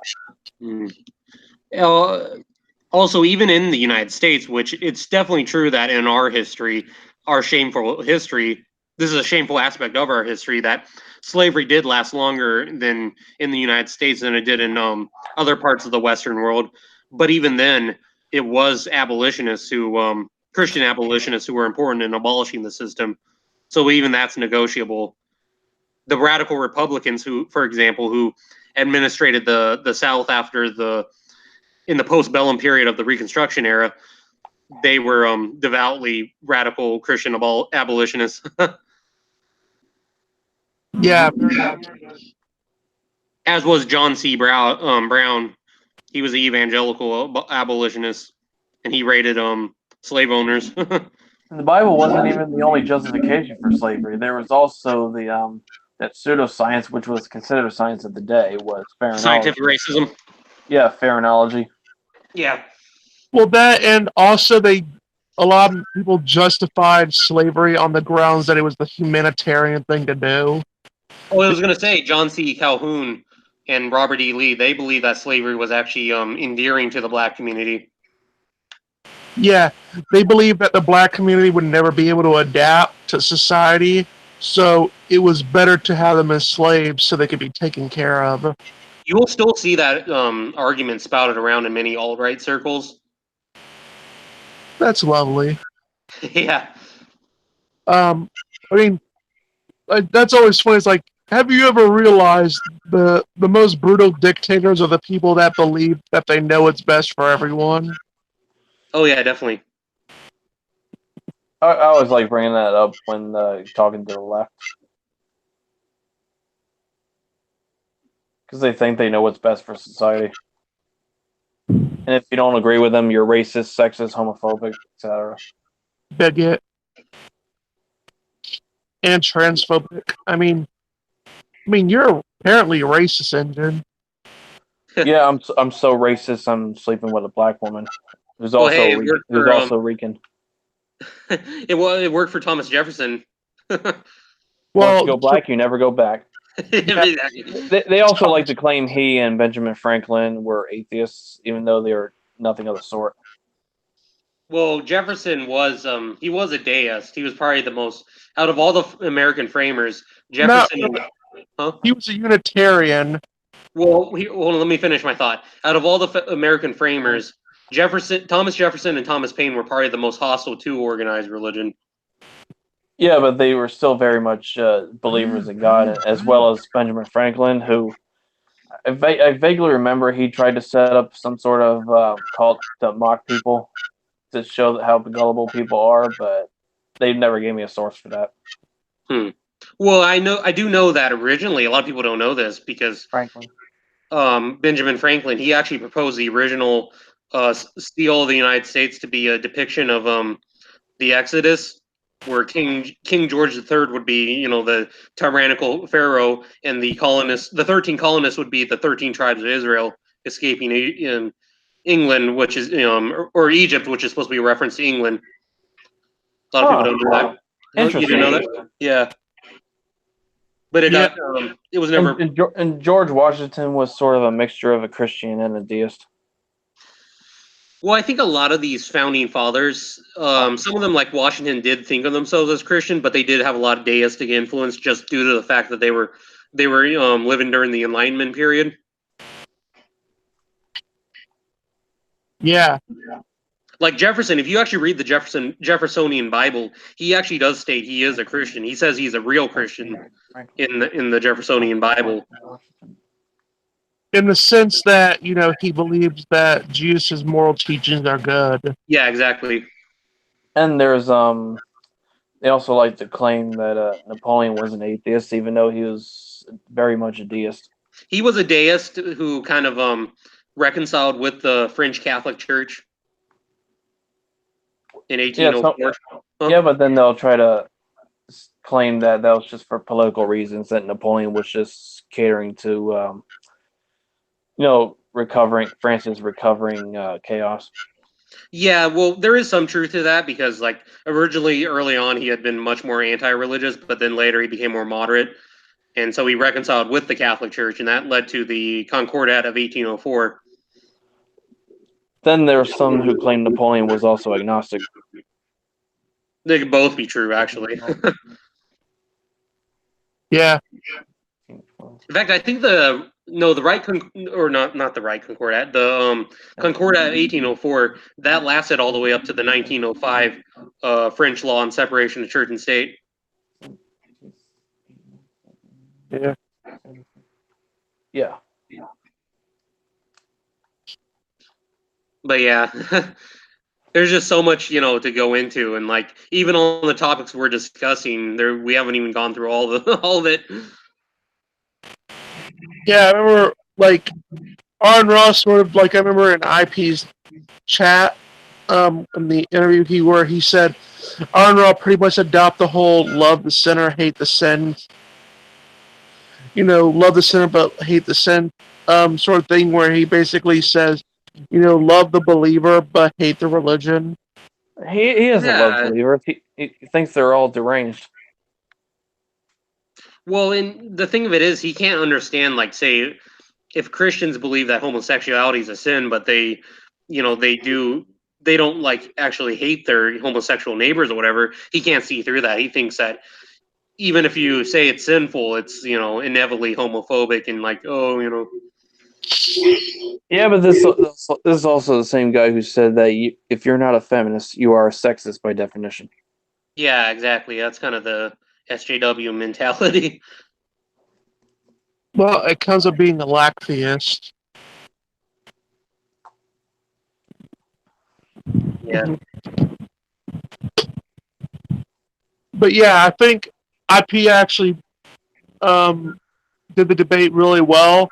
Also, even in the United States, which it's definitely true that in our history, our shameful history, this is a shameful aspect of our history, that slavery did last longer than in the United States than it did in other parts of the Western world. But even then, it was abolitionists who, Christian abolitionists, who were important in abolishing the system. So even that's negotiable. The radical Republicans, who, for example, who administrated the South in the postbellum period of the Reconstruction era, they were devoutly radical Christian abolitionists. Yeah, very much. As was John C. Brown. He was an evangelical abolitionist, and he raided slave owners. The Bible wasn't even the only justification for slavery. There was also the that pseudoscience, which was considered a science of the day, was pharaohology. Scientific racism. Yeah, pharaohology. Yeah. Well, that, and also a lot of people justified slavery on the grounds that it was the humanitarian thing to do. Oh, I was going to say, John C. Calhoun and Robert E. Lee, they believe that slavery was actually endearing to the black community. Yeah, they believed that the black community would never be able to adapt to society, so it was better to have them as slaves so they could be taken care of. You will still see that argument spouted around in many alt-right circles. That's lovely. Yeah. I mean, that's always funny. It's like, have you ever realized the most brutal dictators are the people that believe that they know what's best for everyone? Oh, yeah, definitely. I always like bringing that up when talking to the left. Because they think they know what's best for society. And if you don't agree with them, you're racist, sexist, homophobic, etc. Bigot. And transphobic. I mean, you're apparently a racist, engine. Yeah, I'm so racist. I'm sleeping with a black woman who's Well, also hey, Rican. It worked for Thomas Jefferson. Once Well, you go black, you never go back. They also like to claim he and Benjamin Franklin were atheists, even though they are nothing of the sort. Well, Jefferson was he was a deist. He was probably the most out of all the American framers. Jefferson, he was a Unitarian. Well, hold on, let me finish my thought. Out of all the American framers, Thomas Jefferson, and Thomas Paine were probably the most hostile to organized religion. Yeah, but they were still very much believers in God, as well as Benjamin Franklin, who I vaguely remember he tried to set up some sort of cult to mock people, to show how gullible people are, but they never gave me a source for that. Well, I do know that originally. A lot of people don't know this because Franklin. Benjamin Franklin, he actually proposed the original steel of the United States to be a depiction of the Exodus, where King George III would be, the tyrannical pharaoh, and the 13 colonists would be the 13 tribes of Israel escaping in England, which is or Egypt, which is supposed to be a reference to England. A lot of people don't know that. Interesting. You didn't know that? Yeah. But it was never. And George Washington was sort of a mixture of a Christian and a deist. Well, I think a lot of these founding fathers, some of them, like Washington, did think of themselves as Christian, but they did have a lot of deistic influence just due to the fact that they were living during the Enlightenment period. Yeah. Like Jefferson, if you actually read the Jeffersonian Bible, he actually does state he is a Christian. He says he's a real Christian in the Jeffersonian Bible. In the sense that, he believes that Jesus' moral teachings are good. Yeah, exactly. And there's they also like to claim that Napoleon was an atheist, even though he was very much a deist. He was a deist who kind of reconciled with the French Catholic Church in 1804. Yeah, but then they'll try to claim that was just for political reasons, that Napoleon was just catering to France's recovering chaos. Yeah, well, there is some truth to that because, like, originally, early on, he had been much more anti-religious, but then later he became more moderate, and so he reconciled with the Catholic Church, and that led to the Concordat of 1804. Then there are some who claim Napoleon was also agnostic. They could both be true, actually. Yeah. In fact, I think the right or not the right Concordat, the Concordat of 1804 that lasted all the way up to the 1905 French law on separation of church and state. Yeah. Yeah. But yeah, there's just so much to go into, and like even on the topics we're discussing, we haven't even gone through all of it. Yeah, I remember like Aron Ross sort of like I remember in IP's chat in the interview where he said Aron Ross pretty much adopt the whole love the sinner, hate the sin. Love the sinner but hate the sin sort of thing where he basically says, love the believer but hate the religion. He doesn't love believers. He thinks they're all deranged. Well, and the thing of it is, he can't understand, like, say, if Christians believe that homosexuality is a sin, but they don't like actually hate their homosexual neighbors or whatever. He can't see through that. He thinks that even if you say it's sinful, it's inevitably homophobic and like, Yeah, but this is also the same guy who said that if you're not a feminist, you are a sexist by definition. Yeah, exactly. That's kind of the SJW mentality. Well, it comes of being a lack theist. Yeah. But yeah, I think IP actually did the debate really well.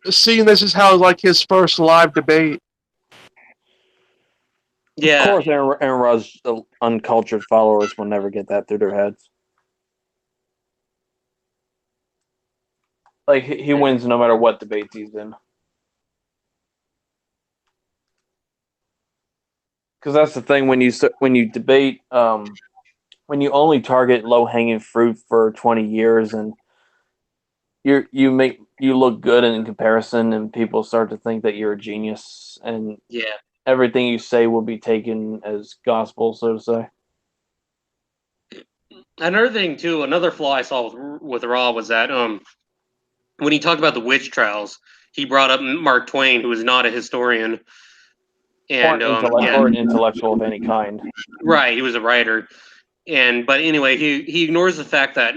Seeing this is how like his first live debate. Yeah. Of course, Aaron Rod's uncultured followers will never get that through their heads. Like he wins no matter what debate he's in. Because that's the thing when you debate, when you only target low hanging fruit for 20 years and you look good in comparison, and people start to think that you're a genius, and everything you say will be taken as gospel, so to say. Another thing too, another flaw I saw with Raw was that when he talked about the witch trials, he brought up Mark Twain, who is not a historian and or an intellectual of any kind. Right, he was a writer, but anyway, he ignores the fact that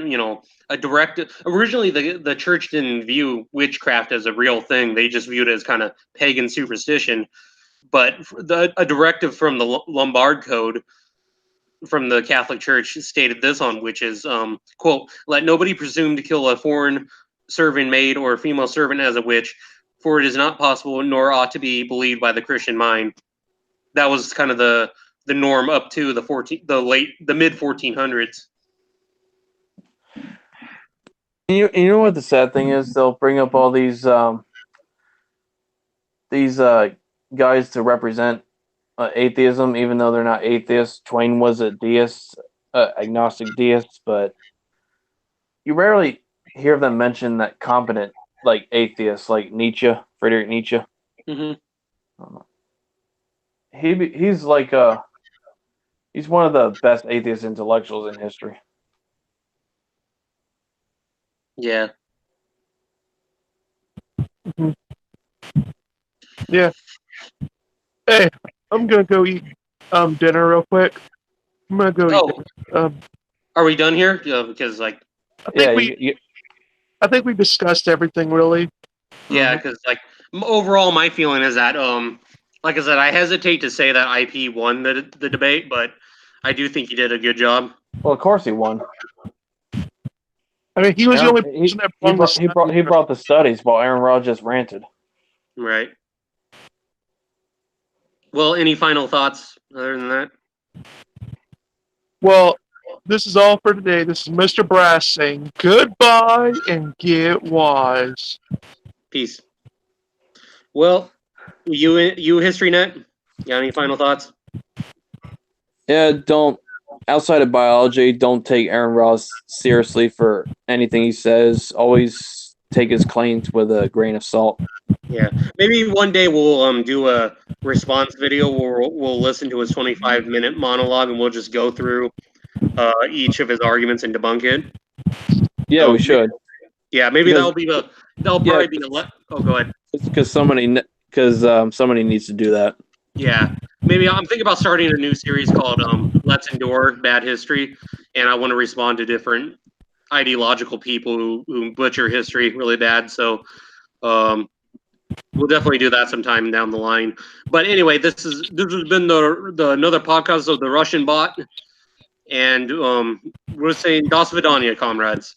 originally the church didn't view witchcraft as a real thing; they just viewed it as kind of pagan superstition. But a directive from the Lombard Code from the Catholic Church stated this on witches, quote, "Let nobody presume to kill a foreign serving maid or a female servant as a witch, for it is not possible nor ought to be believed by the Christian mind." That was kind of the norm up to the mid 1400s. You know what the sad thing is? They'll bring up all these guys to represent atheism, even though they're not atheists. Twain was a deist, agnostic deist, but you rarely hear them mention that competent, like atheists, like Nietzsche, Friedrich Nietzsche. Mm-hmm. He's like he's one of the best atheist intellectuals in history. Yeah. Mm-hmm. Yeah. Hey, I'm gonna go eat dinner real quick. I'm gonna go eat dinner. Are we done here? Because like, I think we discussed everything really. Yeah, because like overall, my feeling is that like I said, I hesitate to say that IP won the debate, but I do think he did a good job. Well, of course he won. I mean, he was the only person that he brought the studies while Aaron Rod just ranted. Right. Well, any final thoughts other than that? Well, this is all for today. This is Mr. Brass saying goodbye and get wise. Peace. Well, you HistoryNet, got any final thoughts? Yeah, outside of biology, don't take Aaron Ross seriously for anything he says. Always take his claims with a grain of salt. Yeah, maybe one day we'll do a response video where we'll listen to his 25-minute monologue and we'll just go through each of his arguments and debunk it. Yeah, So we should. Yeah, maybe Because- that'll probably be oh, go ahead. Because somebody needs to do that. Yeah, maybe I'm thinking about starting a new series called "Let's Endure Bad History," and I want to respond to different ideological people who butcher history really bad. So we'll definitely do that sometime down the line. But anyway, this has been the another podcast of the Russian Bot, and we're saying Das Vidania, comrades.